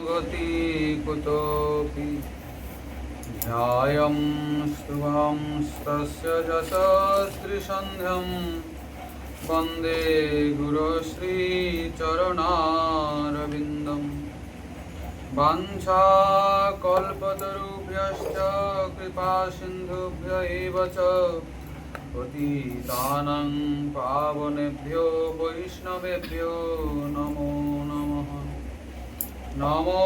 गति कुतोऽपि ध्यायं शुभंस्तस्य यशस्त्रिसन्ध्यं वन्दे गुरुश्रीचरणारविन्दम् वाञ्छाकल्पतरुभ्यश्च कृपासिन्धुभ्य एव च पतितानां पावनेभ्यो वैष्णवेभ्यो नमो नमः। नमो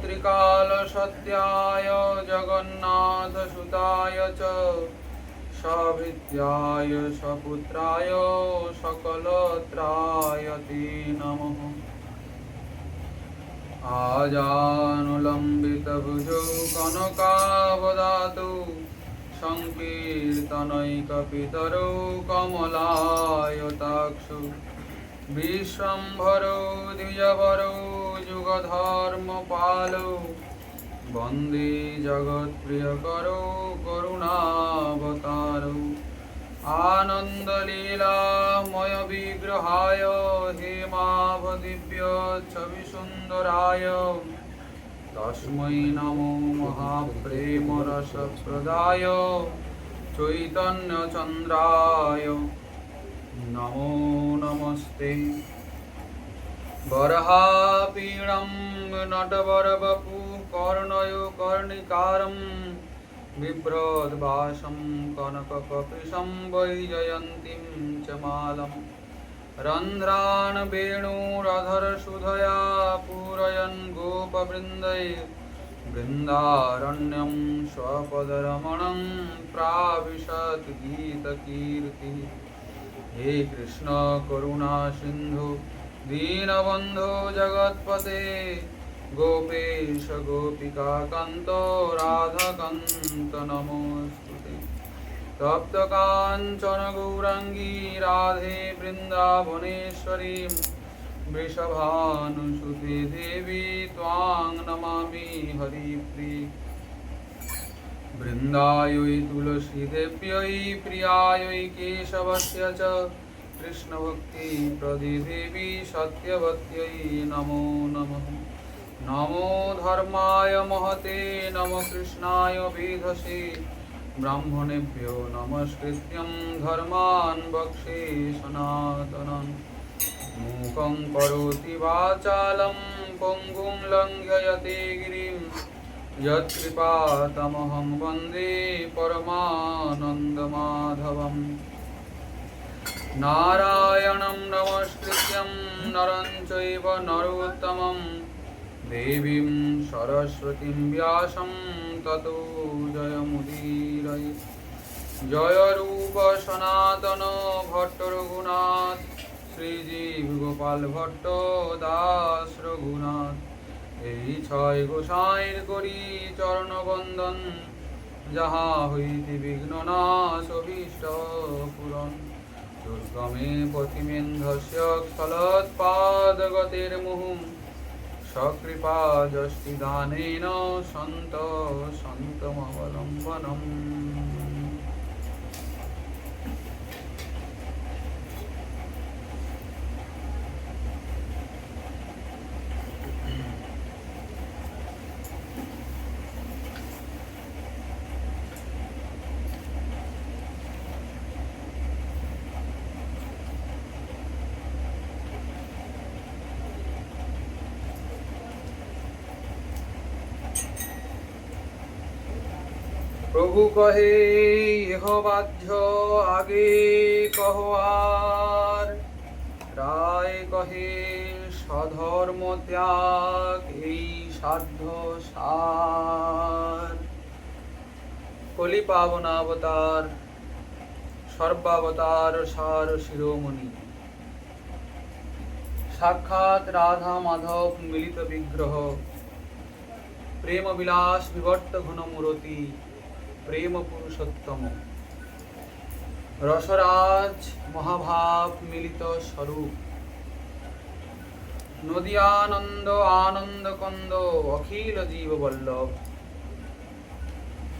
त्रिकालसत्याय जगन्नाथसुताय च सभृत्याय सपुत्राय सकलत्राय ते नमः। आजानुलम्बितभुजौ कनकावदातौ संकीर्तनैकपितरौ कमलायताक्षौ विश्वम्भरौ द्विजवरौ जुगधर्मपालौ वन्दे जगत्प्रियकरौ करुणावतारौ आनन्दलीलामय विग्रहाय हेमावदिव्यच्छविसुन्दराय तस्मै नमो महाप्रेमरसप्रदाय चैतन्यचन्द्राय नमो नमस्ते। वराहपीडं नटवरवपु कर्णयो कर्णिकारं बिभ्रद्भासं कनककपिशं वैजयन्तीं च मालं रन्ध्रान् वेणुरधरसुधया पूरयन् गोपवृन्दै बृन्दारण्यं स्वपदरमणं प्राविशत् गीतकीर्तिः। हे कृष्ण करुणा सिन्धु दीनबन्धो जगत्पते गोपेश गोपिकान्त राधाकान्त नमोस्तुते। तप्तकाञ्चन गौराङ्गी राधे वृन्दावनेश्वरी वृषभानुसुते देवी त्वां नमामि हरिप्रिये। वृन्दायै तुलसीदेव्यै प्रियायै केशवस्य च कृष्णभक्तिप्रदे देवी सत्यवत्यै नमो नमः। नमो धर्माय महते नमो कृष्णाय वेधसे ब्राह्मणेभ्यो नमस्कृत्यं धर्मान् वक्षे सनातनं। मूकं करोति वाचालं पङ्गुं लङ्घयते गिरिं यत्कृपातमहं वन्दे परमानन्दमाधवम्। नारायणं नमस्कृत्यं नरं चैव नरोत्तमं देवीं सरस्वतीं व्यासं ततो जयमुदीरये। जय रूप सनातन भट्ट रघुनाथ श्रीजीव गोपाल भट्ट दास रघुनाथ। এই ছয় গোসাইর করি চরণবন্দন যাহা হইতে বিঘ্ননাশ অভীষ্ট পূরণ। দুর্গমে পথিমেন্ধস্য স্থলোৎপাদগতির্মুহুঃ সকৃপা যষ্টিদানেন সন্ত সন্তমবলম্বনম। প্রভু কহে ইহ বাহ্য আগে কহ আর, রায় কহে স্বধর্ম ত্যাগ এই সাধ্য সার। কলি পাবনাবতার সর্বাবতার সার শিরোমণি সাক্ষাৎ রাধা মাধব মিলিত বিগ্রহ প্রেম বিলাস বিবর্ত ঘন মূরতি প্রেম পুরুষোত্তম রসরাজ মহাভাব মিলিত স্বরূপ নদিয়ানন্দ আনন্দ কন্দ অখিল জীব বল্লভ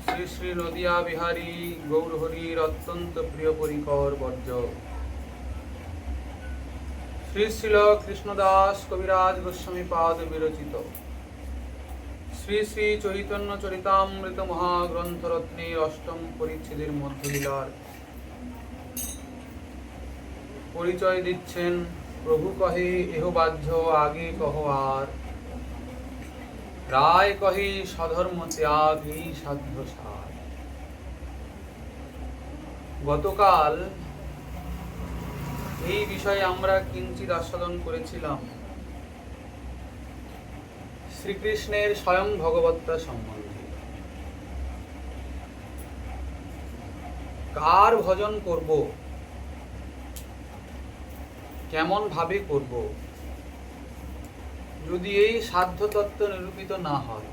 শ্রী শ্রী নদিয়া বিহারী গৌরহরির অত্যন্ত প্রিয় পরিকর বর্জ্য শ্রী শ্রীল কৃষ্ণদাস কবিরাজ গোস্বামী পাদ বিরচিত শ্রী শ্রী চৈতন্য চরিতামৃত মহাগ্রন্থরত্নের অষ্টম পরিচ্ছেদের মধ্যলীলার পরিচয় দিচ্ছেন। প্রভু কহে এহ বাহ্য আগে কহ আর, রায় কহে স্বধর্ম ত্যাগ এই সাধ্য সার। গতকাল এই বিষয়ে আমরা কিঞ্চিৎ আস্বাদন করেছিলাম শ্রীকৃষ্ণের স্বয়ং ভগবত্তা সম্বন্ধে। কার ভজন করব, কেমন ভাবে করব, যদি এই সাধ্য তত্ত্ব নিরূপিত না হয়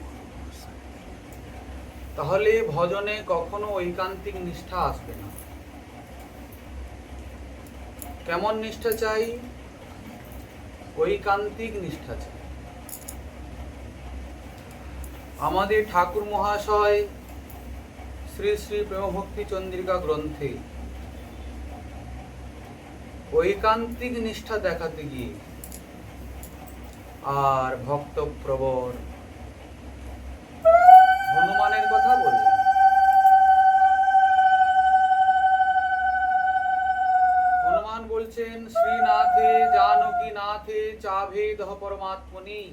তাহলে ভজনে কখনো ঐকান্তিক নিষ্ঠা আসবে না। কেমন নিষ্ঠা চাই? ঐকান্তিক নিষ্ঠা চাই। আমাদের ঠাকুর মহাশয় শ্রী শ্রী প্রেমভক্তি চন্দ্রিকা গ্রন্থে ঐকান্তিক নিষ্ঠা দেখাতে গিয়ে আর ভক্তপ্রবর হনুমানের কথা বললেন। হনুমান বলছেন, শ্রীনাথে জানকী নাথে চাভেদঃ পরমাত্মনি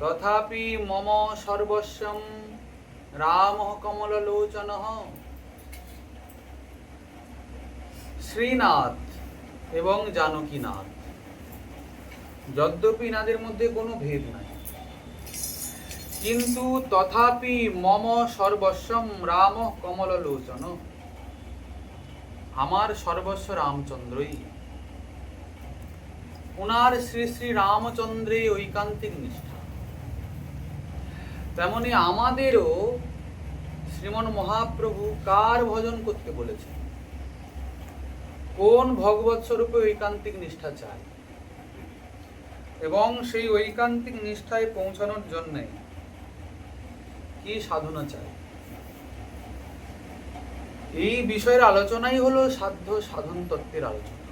তথাপি মম সর্বস্বম রামঃ কমললোচনঃ। শ্রীনাথ এবং জানকীনাথ, যদ্যপি এনাদের মধ্যে কোনো ভেদ নাই, কিন্তু তথাপি মম সর্বস্বম রামঃ কমললোচন, আমার সর্বস্ব রামচন্দ্রই। ওনার শ্রী শ্রী রামচন্দ্রে ঐকান্তিক নিষ্ঠা। তেমনি আমাদেরও শ্রীমন মহাপ্রভু কার ভজন করতে বলেছেন, কোন ভগবৎ স্বরূপে ঐকান্তিক নিষ্ঠা চাই, এবং সেই ঐকান্তিক নিষ্ঠায় পৌঁছানোর জন্য কি সাধনা চাই, এই বিষয়ের আলোচনাই হলো সাধ্য সাধন তত্ত্বের আলোচনা।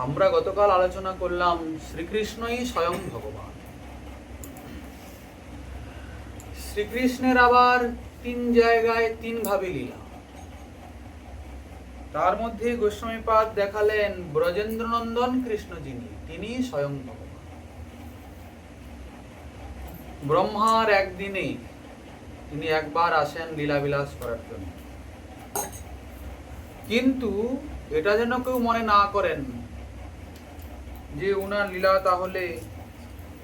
আমরা গতকাল আলোচনা করলাম শ্রীকৃষ্ণই স্বয়ং ভগবান। শ্রীকৃষ্ণের আবার তিন জায়গায় তিন ভাবে লীলা। তার মধ্যে গোস্বামীপাদ দেখালেন ব্রজেন্দ্রনন্দন কৃষ্ণ যিনি, তিনি স্বয়ং ভগবান। ব্রহ্মার একদিনে তিনি একবার আসেন লীলাবিলাস করার জন্য, কিন্তু এটা যেন কেউ মনে না করেন যে উনার লীলা তাহলে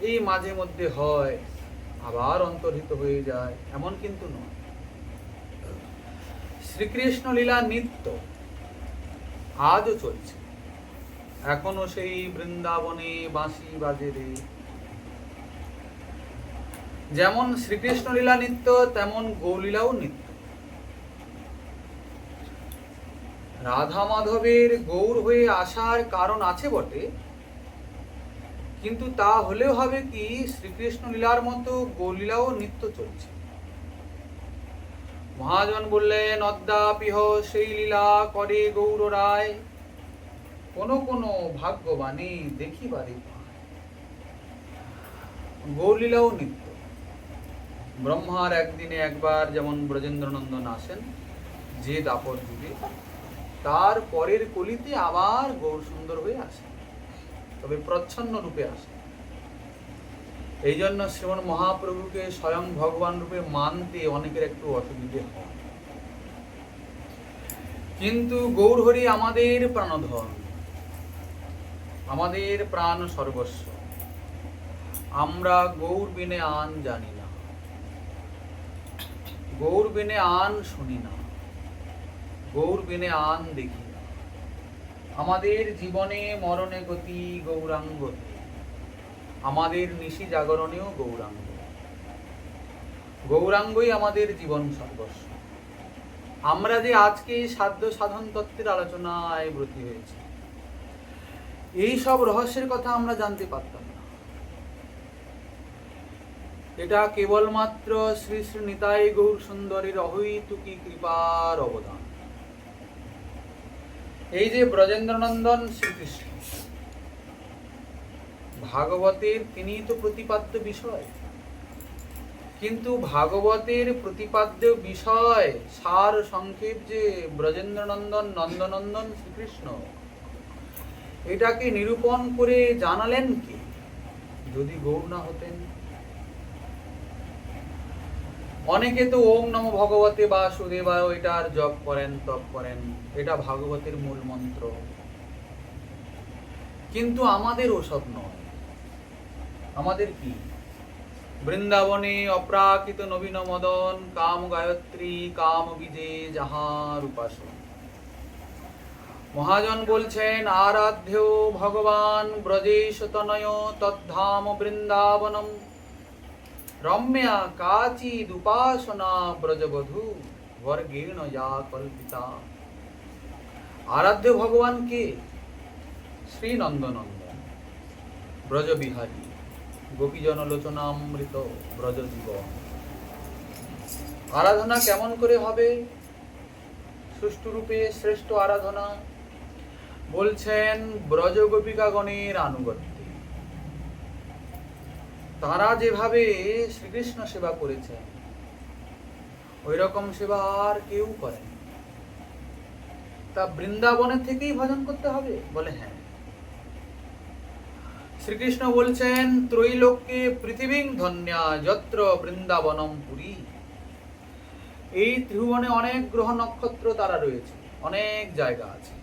এই মাঝে মধ্যে হয় আবার অন্তর্হিত হয়ে যায়, এমন কিন্তু নয়। শ্রীকৃষ্ণ লীলা নিত্য, আজও চলছে। এখনো সেই বৃন্দাবনে বাঁশি বাজে রে। যেমন শ্রীকৃষ্ণ লীলা নিত্য, তেমন গৌলীলাও নিত্য। রাধা মাধবের গৌর হয়ে আসার কারণ আছে বটে, কিন্তু তা হলেও হবে কি শ্রীকৃষ্ণ লীলার মতো গৌলীলাও নিত্য চলছে। মহাজন বললেন, অদ্যাপিহ সেই লীলা করে গৌর রায়, কোন কোন ভাগ্যবাণী দেখিবারে পায়। গৌলীলাও নিত্য। ব্রহ্মার একদিনে একবার যেমন ব্রজেন্দ্রনন্দন আসেন যে দাপর যুগে, তার পরের কলিতে আবার গৌর সুন্দর হয়ে আসেন, তবে প্রচ্ছন্ন রূপে আসে। এই জন্য শ্রীমন মহাপ্রভুকে স্বয়ং ভগবান রূপে মানতে অনেকের একটু অসুবিধে হয়। কিন্তু গৌরহরি আমাদের প্রাণধন, আমাদের প্রাণ সর্বস্ব। আমরা গৌর বিনে আন জানি না, গৌর বিনে আন শুনি না, গৌর বিনে আন দেখি না। আমাদের জীবনে মরণে গতি গৌরাঙ্গ, আমাদের নিশি জাগরণেও গৌরাঙ্গ। গৌরাঙ্গই আমাদের জীবন সর্বস্ব। আমরা যে আজকে সাধ্য সাধন তত্ত্বের আলোচনায় ব্রতী হয়েছি, এই সব রহস্যের কথা আমরা জানতে পারতাম না। এটা কেবলমাত্র শ্রী শ্রী নিতাই গৌর সুন্দরীর অহৈতুকী কৃপার অবদান। এই যে ব্রজেন্দ্রনন্দন শ্রীকৃষ্ণ ভাগবতের তিনি তো প্রতিপাদ্য বিষয়, কিন্তু ভাগবতের প্রতিপাদ্য বিষয় সার সংক্ষেপ যে ব্রজেন্দ্রনন্দন নন্দনন্দন শ্রীকৃষ্ণ, এটাকে নিরূপণ করে জানালেন কি যদি গৌর না হতেন? অনেকে তো ওম নমো ভগবতে বাসুদেবায় এটার জপ করেন, তপ করেন, এটা ভাগবতের মূল মন্ত্র, কিন্তু আমাদের ওসব নয়। আমাদের কি? বৃন্দাবনে অপ্রাকৃত নবীন মদন, কাম গায়ত্রী কাম বিজে যাহার উপাসন। মহাজন বলছেন আরাধ্য ভগবান ব্রজেশ তনয় তদ্ধাম বৃন্দাবনম, রম্যা কাচিদ উপাসনা ব্রজবধূ বর্গেণ যা কল্পিতা। আরাধ্য ভগবান কে? শ্রী নন্দনন্দন ব্রজবিহারী, গোপীজন লোচনামৃত ব্রজ জীবন। আরাধনা কেমন করে হবে? সুষ্ঠুরূপে শ্রেষ্ঠ আরাধনা বলছেন ব্রজ গোপিকাগণের আনুগত্যে। তারা যেভাবে শ্রীকৃষ্ণ সেবা করেছেন ওই রকম সেবা আর কেউ করেন। তা বৃন্দাবনের থেকেই ভজন করতে হবে? বলে হ্যাঁ। শ্রীকৃষ্ণ বলছেন ত্রৈলোক্যে পৃথিবীং ধন্যা যত্র বৃন্দাবনম পুরী। এই ত্রিভুবনে অনেক গ্রহ নক্ষত্র তারা রয়েছে, অনেক জায়গা আছে,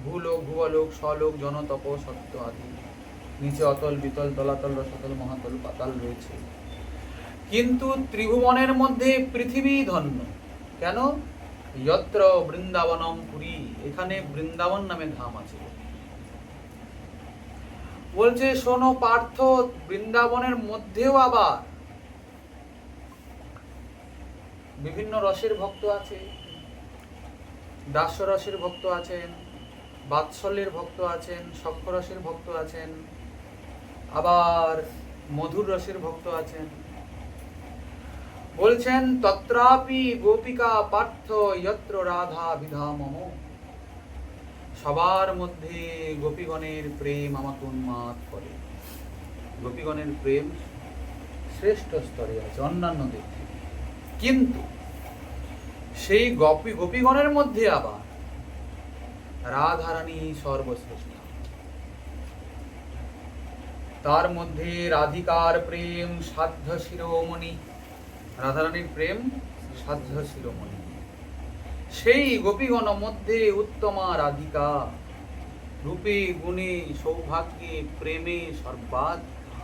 ভূলোক ভুবলোক স্বলোক জনতপ সত্য আদি, নিচে অতল বিতল তলাতল রসাতল মহাতল পাতাল রয়েছে, কিন্তু ত্রিভুবনের মধ্যে পৃথিবী ধন্য। কেন? যত্র বৃন্দাবনম পুরী, এখানে বৃন্দাবন নামে ধাম আছে। বলছে শোনো পার্থ, বৃন্দাবনের মধ্যেও আবার বিভিন্ন রসের ভক্ত আছে, দাস্য রসের ভক্ত আছেন, বাৎসল্যের ভক্ত আছেন, সখ্য রসের ভক্ত আছেন, আবার মধুর রসের ভক্ত আছেন। বলছেন তত্রাপি গোপিকা পার্থ যত্র রাধা বিধামহ, সবার মধ্যে গোপীগণের প্রেম আমাকে উন্মাদ করে। গোপীগণের প্রেম শ্রেষ্ঠ স্তরে আছে অন্যান্যদের থেকে, কিন্তু সেই গোপীগণের মধ্যে আবার রাধারানী সর্বশ্রেষ্ঠ। তার মধ্যে রাধিকার প্রেম সাধ্য শিরোমণি, রাধারানীর প্রেম সাধ্য শিরোমণি। সেই গোপীগণ মধ্যে উত্তমা রাধিকা, রূপে গুণে সৌভাগ্যে প্রেমে সর্বাধিকা।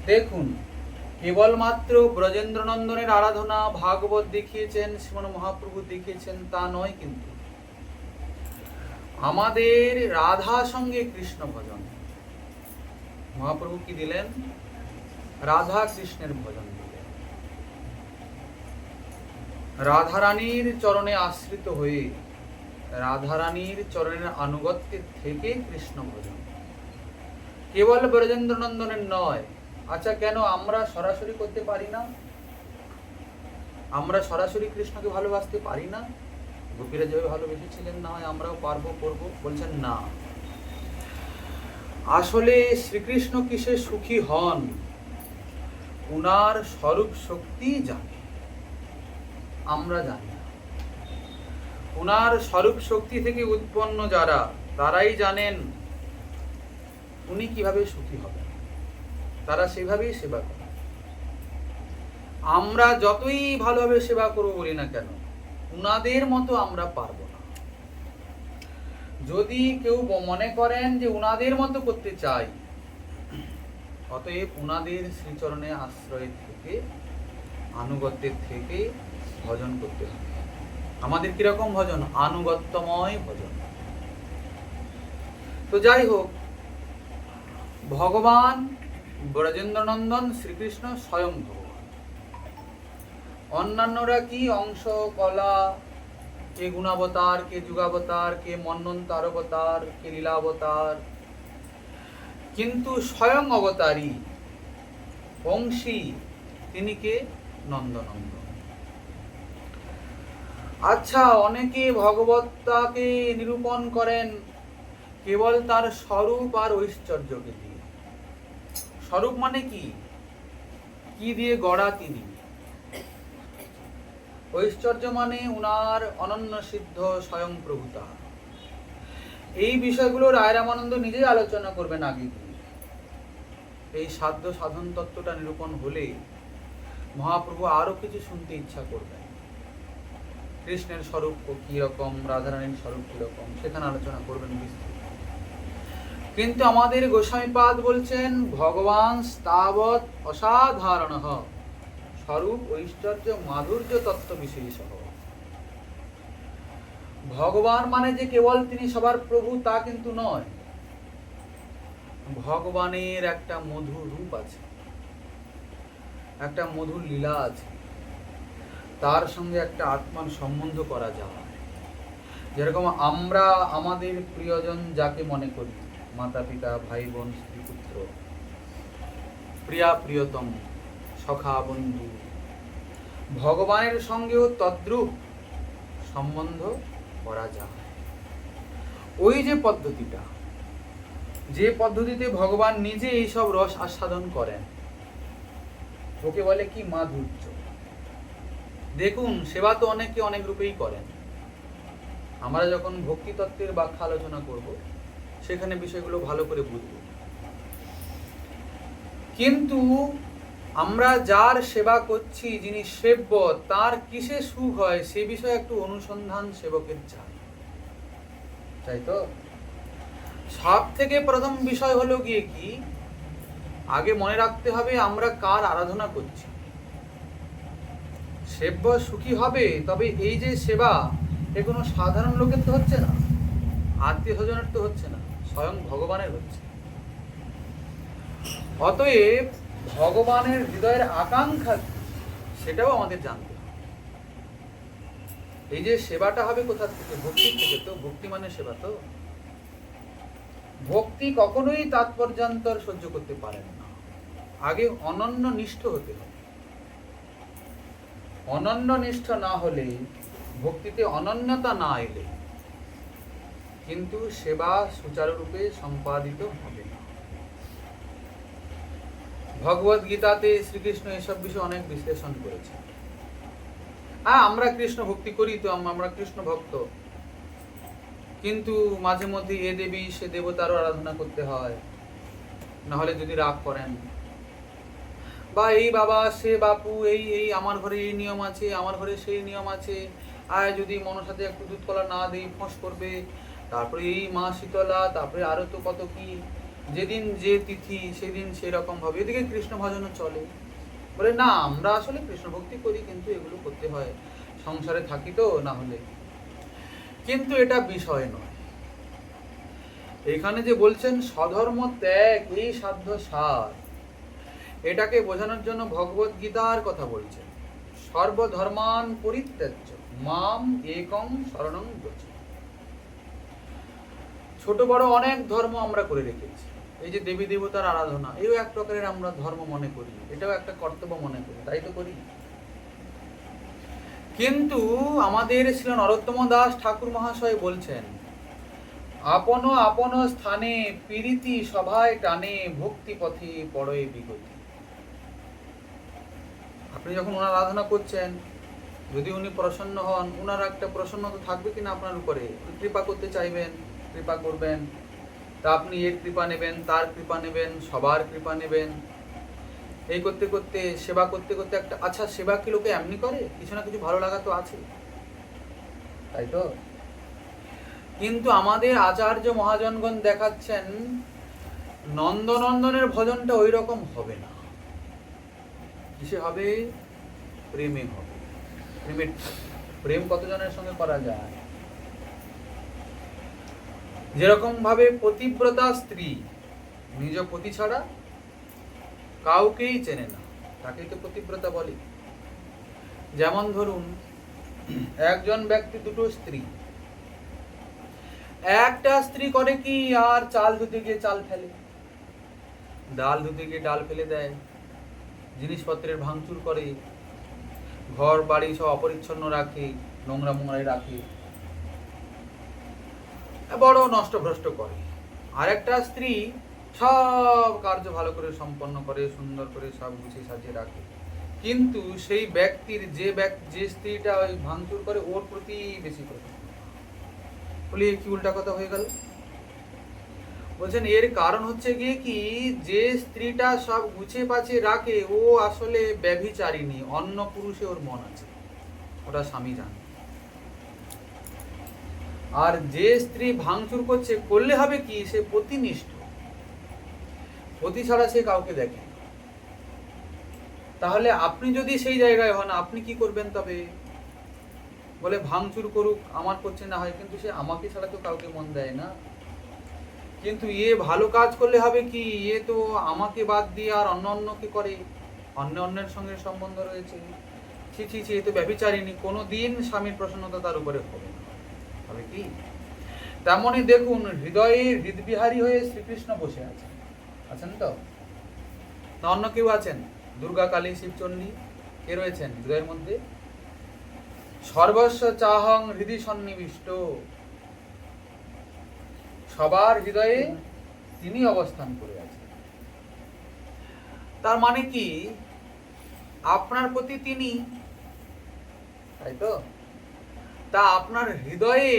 দেখুন, কেবলমাত্র ব্রজেন্দ্রনন্দনের আরাধনা ভাগবত দেখিয়েছেন, শ্রীমন মহাপ্রভু দেখিয়েছেন তা নয়, কিন্তু আমাদের রাধা সঙ্গে কৃষ্ণ ভজন। মহাপ্রভু কি দিলেন? রাধা কৃষ্ণের ভজন দিলেন। রাধারানীর চরণে আশ্রিত হয়ে রাধারানীর চরণের আনুগত্যের থেকে কৃষ্ণ ভজন, কেবল ব্রজেন্দ্রনন্দনের নয়। আচ্ছা, কেন আমরা সরাসরি করতে পারি না? আমরা সরাসরি কৃষ্ণকে ভালোবাসতে পারি না? গোপীরা যেভাবে ভালোবেসেছিলেন, না হয় আমরাও পারবো, করবো? বলছেন না। আসলে শ্রীকৃষ্ণ কিসে সুখী হন উনার স্বরূপ শক্তি জানে, আমরা জানি না। উনার স্বরূপ শক্তি থেকে উৎপন্ন যারা, তারাই জানেন উনি কিভাবে সুখী হবেন, তারা সেভাবেই সেবা করে। আমরা যতই ভালোভাবে সেবা করবো বলি না কেন, উনাদের মতো আমরা পারবো না। যদি কেউ মনে করেন যে উনাদের মতো করতে চাই, অতএব উনাদের শ্রীচরণে আশ্রয় থেকে আনুগত্যের থেকে ভজন করতে হবে। আমাদের কিরকম ভজন? আনুগত্যময় ভজন। তো যাই হোক, ভগবান ব্রজেন্দ্রনন্দন শ্রীকৃষ্ণ স্বয়ং ভগবান। অন্যান্যরা কি অংশ, কলা, কে গুণাবতার, কে যুগাবতার, কে মন্বন্তর অবতার, কে লীলাবতার, কিন্তু স্বয়ং অবতারী অংশী তিনি কে? নন্দনন্দন। আচ্ছা, অনেকে ভগবত্তাকে নিরূপণ করেন কেবল তার স্বরূপ আর ঐশ্বর্যকে দিয়ে। স্বরূপ মানে কি? কি দিয়ে গড়া তিনি। ঐশ্বর্য মানে উনার অনন্য সিদ্ধ স্বয়ং প্রভুতা। এই বিষয়গুলো রায় রামানন্দ নিজেই আলোচনা করবেন আগে দিয়ে। এই সাধ্য সাধন তত্ত্বটা নিরূপণ হলে মহাপ্রভু আরো কিছু শুনতে ইচ্ছা করবেন। কৃষ্ণের স্বরূপ কি রকম, রাধারানীর স্বরূপ কি রকম, সেখানে আলোচনা করবেন বিস্তৃত। কিন্তু আমাদের গোস্বামীপাদ বলছেন ভগবান স্তাবৎ অসাধারণ স্বরূপ ঐশ্বর্য মাধুর্য তত্ত্ব বিশেষ। ভগবান মানে যে কেবল তিনি সবার প্রভু তা কিন্তু নয়। ভগবানের একটা মধুর রূপ আছে, একটা মধুর লীলা আছে, তার সঙ্গে একটা আত্মার সম্বন্ধ করা যায়। যেরকম আমরা আমাদের প্রিয়জন যাকে মনে করি, মাতা পিতা ভাই বোন স্ত্রী পুত্র, প্রিয়া প্রিয়তম সখা বন্ধু, ভগবানের সঙ্গেও তদ্রূপ সম্বন্ধ করা যায়। ওই যে পদ্ধতিটা, যে পদ্ধতিতে ভগবান নিজে এইসব রস আস্বাদন করেন, ওকে বলে কি মাধুর্য। দেখুন, সেবা তো অনেকে অনেক রূপেই করেন। আমরা যখন ভক্তি তত্ত্বের ব্যাখ্যা আলোচনা করব, সেখানে বিষয়গুলো ভালো করে বুঝব। কিন্তু আমরা যার সেবা করছি, যিনি সেব্য, তার কিসে সুখ হয় সে বিষয়ে একটু অনুসন্ধান সেবকের চাই, তাই তো? সব থেকে প্রথম বিষয় হলো গিয়ে কি, আগে মনে রাখতে হবে আমরা কার আরাধনা করছি। সেব্য সুখী হবে, তবে এই যে সেবা, এ কোনো সাধারণ লোকের তো হচ্ছে না, আত্মীয় স্বজনের তো হচ্ছে না, স্বয়ং ভগবানের হচ্ছে। অতএব ভগবানের হৃদয়ের আকাঙ্ক্ষা সেটাও আমাদের জানতে হবে। এই যে সেবাটা হবে কোথা থেকে? ভক্তি থেকে। তো ভক্তি মানে সেবা। তো ভক্তি কখনোই তাৎপর্যান্তর সহ্য করতে পারেন না, আগে অনন্য নিষ্ঠ হতে হবে। অনন্য নিষ্ঠ না হলে, ভক্তিতে অনন্যতা না এলে কিন্তু সেবা সুচারুরূপে সম্পাদিত হবে না। ভগবদ গীতাতে শ্রীকৃষ্ণ এসব বিষয়ে অনেক বিশ্লেষণ করেছেন। আমরা কৃষ্ণ ভক্তি করি, তো আমরা কৃষ্ণ ভক্ত, কিন্তু মাঝে মধ্যে এ দেবী সে দেবতারও আরাধনা করতে হয়, না হলে যদি রাগ করেন, বা এই বাবা সে বাপু, এই আমার ঘরে এই নিয়ম আছে, আমার ঘরে সেই নিয়ম আছে, যদি মনসাতে একটু দুধ কলা না দিই ফোঁস করবে, তারপরে এই মা শীতলা, তারপরে আরো তো কত কি, যেদিন যে তিথি সেদিন সেরকম ভাবে। এদিকে কৃষ্ণ ভজনও চলে। বলে না, আমরা আসলে কৃষ্ণ ভক্তি করি, কিন্তু এগুলো করতে হয়, সংসারে থাকি তো, না হলে। কিন্তু এটা বিষয় নয়। এখানে যে বলছেন স্বধর্ম ত্যাগ এই সাধ্য সার, এটাকে বোঝানোর জন্য ভগবদ গীতার কথা বলছেন। সর্বধর্মান পরিত্যাজ্য মাম একং শরণং ব্রজ। ছোট বড় অনেক ধর্ম আমরা করে রেখেছি। এই যে দেবী দেবতার আরাধনা, এও এক প্রকারের আমরা ধর্ম মনে করি, এটাও একটা কর্তব্য মনে করি, তাই তো করি। কিন্তু আমাদের শ্রী নরোত্তম দাস ঠাকুর মহাশয় বলছেন, আপন আপন স্থানে পীড়িতি সভায় টানে ভক্তি পথে পড়ে বিগতি। আপনি যখন ওনার আরাধনা করছেন, যদি উনি প্রসন্ন হন, উনার একটা প্রসন্নতা থাকবে কিনা আপনার উপরে, কৃপা করতে চাইবেন, কৃপা করবেন। তা আপনি এর কৃপা নেবেন, তার কৃপা নেবেন, সবার কৃপা নেবেন। এই করতে করতে, সেবা করতে করতে একটা, আচ্ছা সেবা কি লোকে এমনি করে? কিছু না কিছু ভালো লাগা তো আছে, তাই তো? কিন্তু আমাদের আচার্য মহাজনগণ দেখাচ্ছেন নন্দনন্দনের ভজনটা ওই রকম হবে না। কিসে হবে? প্রেমে হবে। প্রেমের, প্রেম কতজনের সঙ্গে করা যায়? যেরকম ভাবে পতিব্রতা স্ত্রী নিজ পতি ছাড়া কাউকেই চেনে না, তাকেই তো পতিব্রতা বলে। যেমন ধরুন, একজন ব্যক্তি দুটো স্ত্রী, একটা স্ত্রী করে কি, আর চাল ধুতে গিয়ে চাল ফেলে, ডাল ধুতে গিয়ে ডাল ফেলে দেয়, জিনিসপত্রের ভাঙচুর করে, ঘর বাড়ি সব অপরিচ্ছন্ন রাখে, নোংরা মোংরায় রাখে, বড় নষ্ট ভ্রষ্ট করে। আর একটা স্ত্রী সব কার্য ভালো করে সম্পন্ন করে, সুন্দর করে সব গুছিয়ে সাজিয়ে রাখে, কিন্তু সেই ব্যক্তির যে স্ত্রীটা ওই ভাঙচুর করে ওর প্রতি বেশি করে, বলি কি উল্টা কথা হয়ে গেল? বলছেন এর কারণ হচ্ছে গিয়ে কি, যে স্ত্রীটা সব গুছিয়ে পাছিয়ে রাখে ও আসলে ব্যভিচারিণী, অন্য পুরুষে ওর মন আছে, ওটা স্বামী জানে। আর যে স্ত্রী ভাঙচুর করছে, করলে হবে কি, সে পতিনিষ্ঠ, পতি ছাড়া সে কাউকে দেখে। তাহলে আপনি যদি সেই জায়গায় হন, আপনি কি করবেন তবে? বলে ভাঙচুর করুক, আমার করছে না হয়, কিন্তু সে আমাকে ছাড়া তো কাউকে মন দেয় না। কিন্তু এ ভালো কাজ করলে হবে কি, এ তো আমাকে বাদ দিয়ে আর অন্যকে করে, অন্যের সঙ্গে সম্বন্ধ রয়েছে, ছি ছি ছি, এ তো ব্যভিচারিণী, কোনোদিন স্বামীর প্রসন্নতা তার উপরে হবে না, হবে কি? তেমনই দেখুন, হৃদয়ে হৃদবিহারী হয়ে শ্রীকৃষ্ণ বসে আছেন তো না অন্য কেউ আছেন? দুর্গা, কালী, শিবচণ্ডী, কে রয়েছেন হৃদয়ের মধ্যে? সর্বস্ব চাহং হৃদি সন্নিবিষ্ট, সবার হৃদয়ে তিনি অবস্থান করে আছেন। তার মানে কি, আপনার প্রতি তিনি, তাই তো? তা আপনার হৃদয়ে,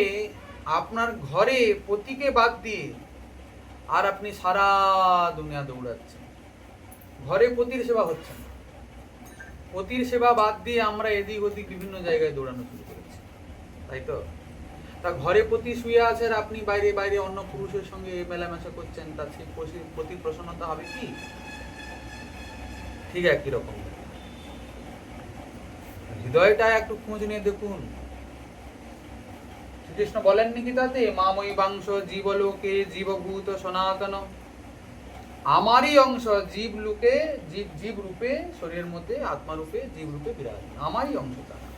আপনার ঘরে পতিকে বাদ দিয়ে আর আপনি সারা দুনিয়া দৌড়াচ্ছেন, ঘরে পতির সেবা হচ্ছে না, পতির সেবা বাদ দিয়ে আমরা এদিক ওদিক বিভিন্ন জায়গায় দৌড়ানো শুরু করেছি, তাই তো? তা ঘরে পতি শুয়ে আছে আর আপনি বাইরে বাইরে অন্য পুরুষের সঙ্গে মেলামেশা করছেন, তা সেই পতির প্রসন্নতা হবে কি? ঠিক একই রকম। হৃদয়টা একটু খোঁজ নিয়ে দেখুন। শ্রীকৃষ্ণ বলেননি কি তাতে, মাময়ী বাংশ জীবলোকে জীবভূত সনাতন, আমারই অংশ জীব রূপে, শরীরের মধ্যে আত্মা রূপে, জীব রূপে বিরাজ, আমারই অংশ তারা।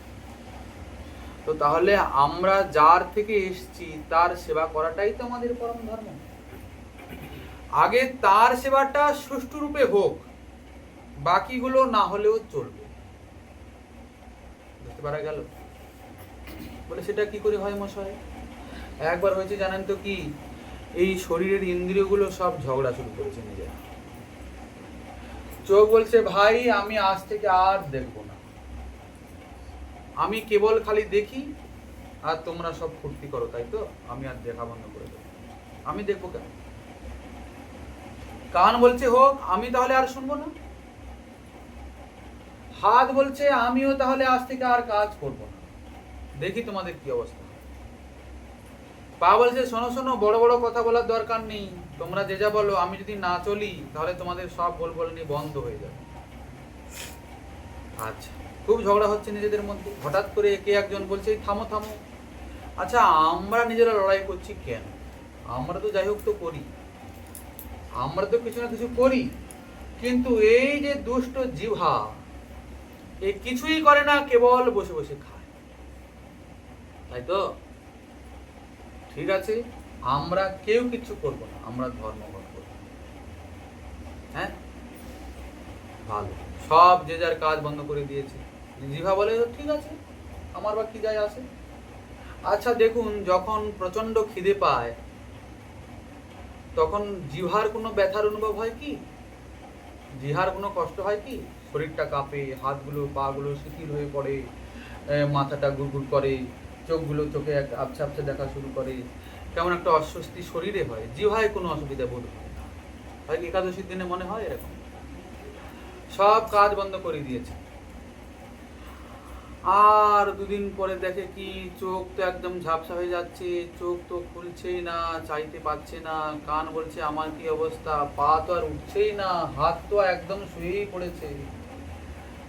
তো তাহলে আমরা যার থেকে এসেছি তার সেবা করাটাই তো আমাদের পরম ধর্ম। আগে তার সেবাটা সুষ্ঠু রূপে হোক, বাকিগুলো না হলেও চলবে। বুঝতে পারা গেল? বলে সেটা কি করে হয় মশাই? একবার হয়েছে জানেন তো কি, এই শরীরের ইন্দ্রিয়গুলো সব ঝগড়া শুরু করেছে নিজের। চোখ বলছে ভাই আমি আজ থেকে আর দেখবো না, আমি কেবল খালি দেখি আর তোমরা সব ফুর্তি করো, তাই তো আমি আর দেখা বন্ধ করে দেবো, আমি দেখবো কেন? কান বলছে হোক, আমি তাহলে আর শুনবো না। হাত বলছে আমিও তাহলে আজ থেকে আর কাজ করবো না, দেখি তোমাদের কি অবস্থা। পা বলছে শোনো শোনো, বড় বড় কথা বলার দরকার নেই, তোমরা যে যা বলো, আমি যদি না চলি তাহলে তোমাদের সব বলবলনি বন্ধ হয়ে যাবে। আচ্ছা, খুব ঝগড়া হচ্ছে নিজেদের মধ্যে। হঠাৎ করে কে একজন বলছে থামো থামো, আচ্ছা আমরা নিজেরা লড়াই করছি কেন? আমরা তো যাই হোক তো করি, আমরা তো কিছু না কিছু করি, কিন্তু এই যে দুষ্ট জিহ্বা, এ কিছুই করে না, কেবল বসে বসে খায়, তাই তো? ঠিক আছে, আমরা কেউ কিছু করব না, আমরা ধর্মঘট করব। হ্যাঁ, ভালো, সব যে যার কাজ বন্ধ করে দিয়েছে। জিহ্বা বলে ঠিক আছে, আমার বা কি যায় আসে। আচ্ছা দেখুন, যখন প্রচন্ড খিদে পায় তখন জিহ্বার কোনো ব্যথার অনুভব হয় কি? জিহ্বার কোনো কষ্ট হয় কি? শরীরটা কাঁপে, হাতগুলো পাগুলো শিথিল হয়ে পড়ে, মাথাটা গুড়গুড় করে, চোখে আবছা আবছা দেখা শুরু করে, কেমন একটা অস্বস্তি শরীরে হয়, জিহ্বায় কোনো অসুবিধা বোধ হয় না। হয় একাদশীর দিনে মনে হয় এরকম, সব কাজ বন্ধ করে দিয়েছে। আর দুদিন পরে দেখে কি, চোখ তো একদম ঝাপসা হয়ে যাচ্ছে, চোখ তো খুলছেই না, চাইতে পারছে না, কান বলছে আমার কি অবস্থা, পা তো আর উঠছেই না, হাত তো একদম শুয়েই পড়েছে।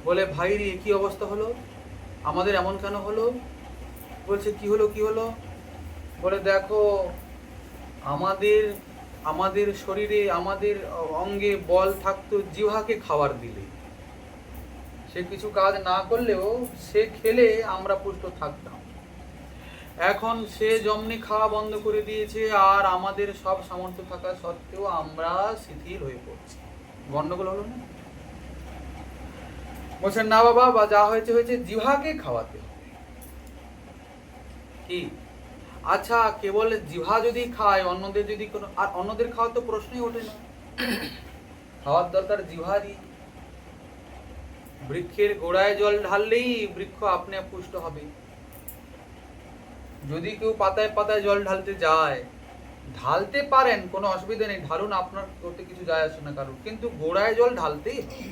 বলে ভাই রে কি অবস্থা হলো, আমাদের এমন কেন হলো? বলছে কি হলো কি হলো? বলে দেখো, আমাদের শরীরে, আমাদের অঙ্গে বল থাকতো জিহ্বাকে খাবার দিলে, সে কিছু কাজ না করলেও সে খেলে আমরা পুষ্ট থাকতাম। এখন সে জমনি খাওয়া বন্ধ করে দিয়েছে, আর আমাদের সব সামর্থ্য থাকা সত্ত্বেও আমরা শিথিল হয়ে পড়ছি। গন্ডগোল হলো না? বলছেন না বাবা, বা যা হয়েছে হয়েছে, জিহ্বাকে খাওয়াতে হবে কি? আচ্ছা, কেবল জিহ্বা যদি খায়, অন্যদের যদি কোনো, আর অন্যদের খাওয়ার তো প্রশ্নই ওঠে না, খাওয়ার দরকার জিহ্বারই। বৃক্ষের গোড়ায় জল ঢাললেই বৃক্ষ আপনি পুষ্ট হবে। যদি কেউ পাতায় পাতায় জল ঢালতে যায়, ঢালতে পারেন, কোনো অসুবিধা নেই, ঢালুন, আপনার করতে কিছু যায় আসে না কারণ, কিন্তু গোড়ায় জল ঢালতেই হবে।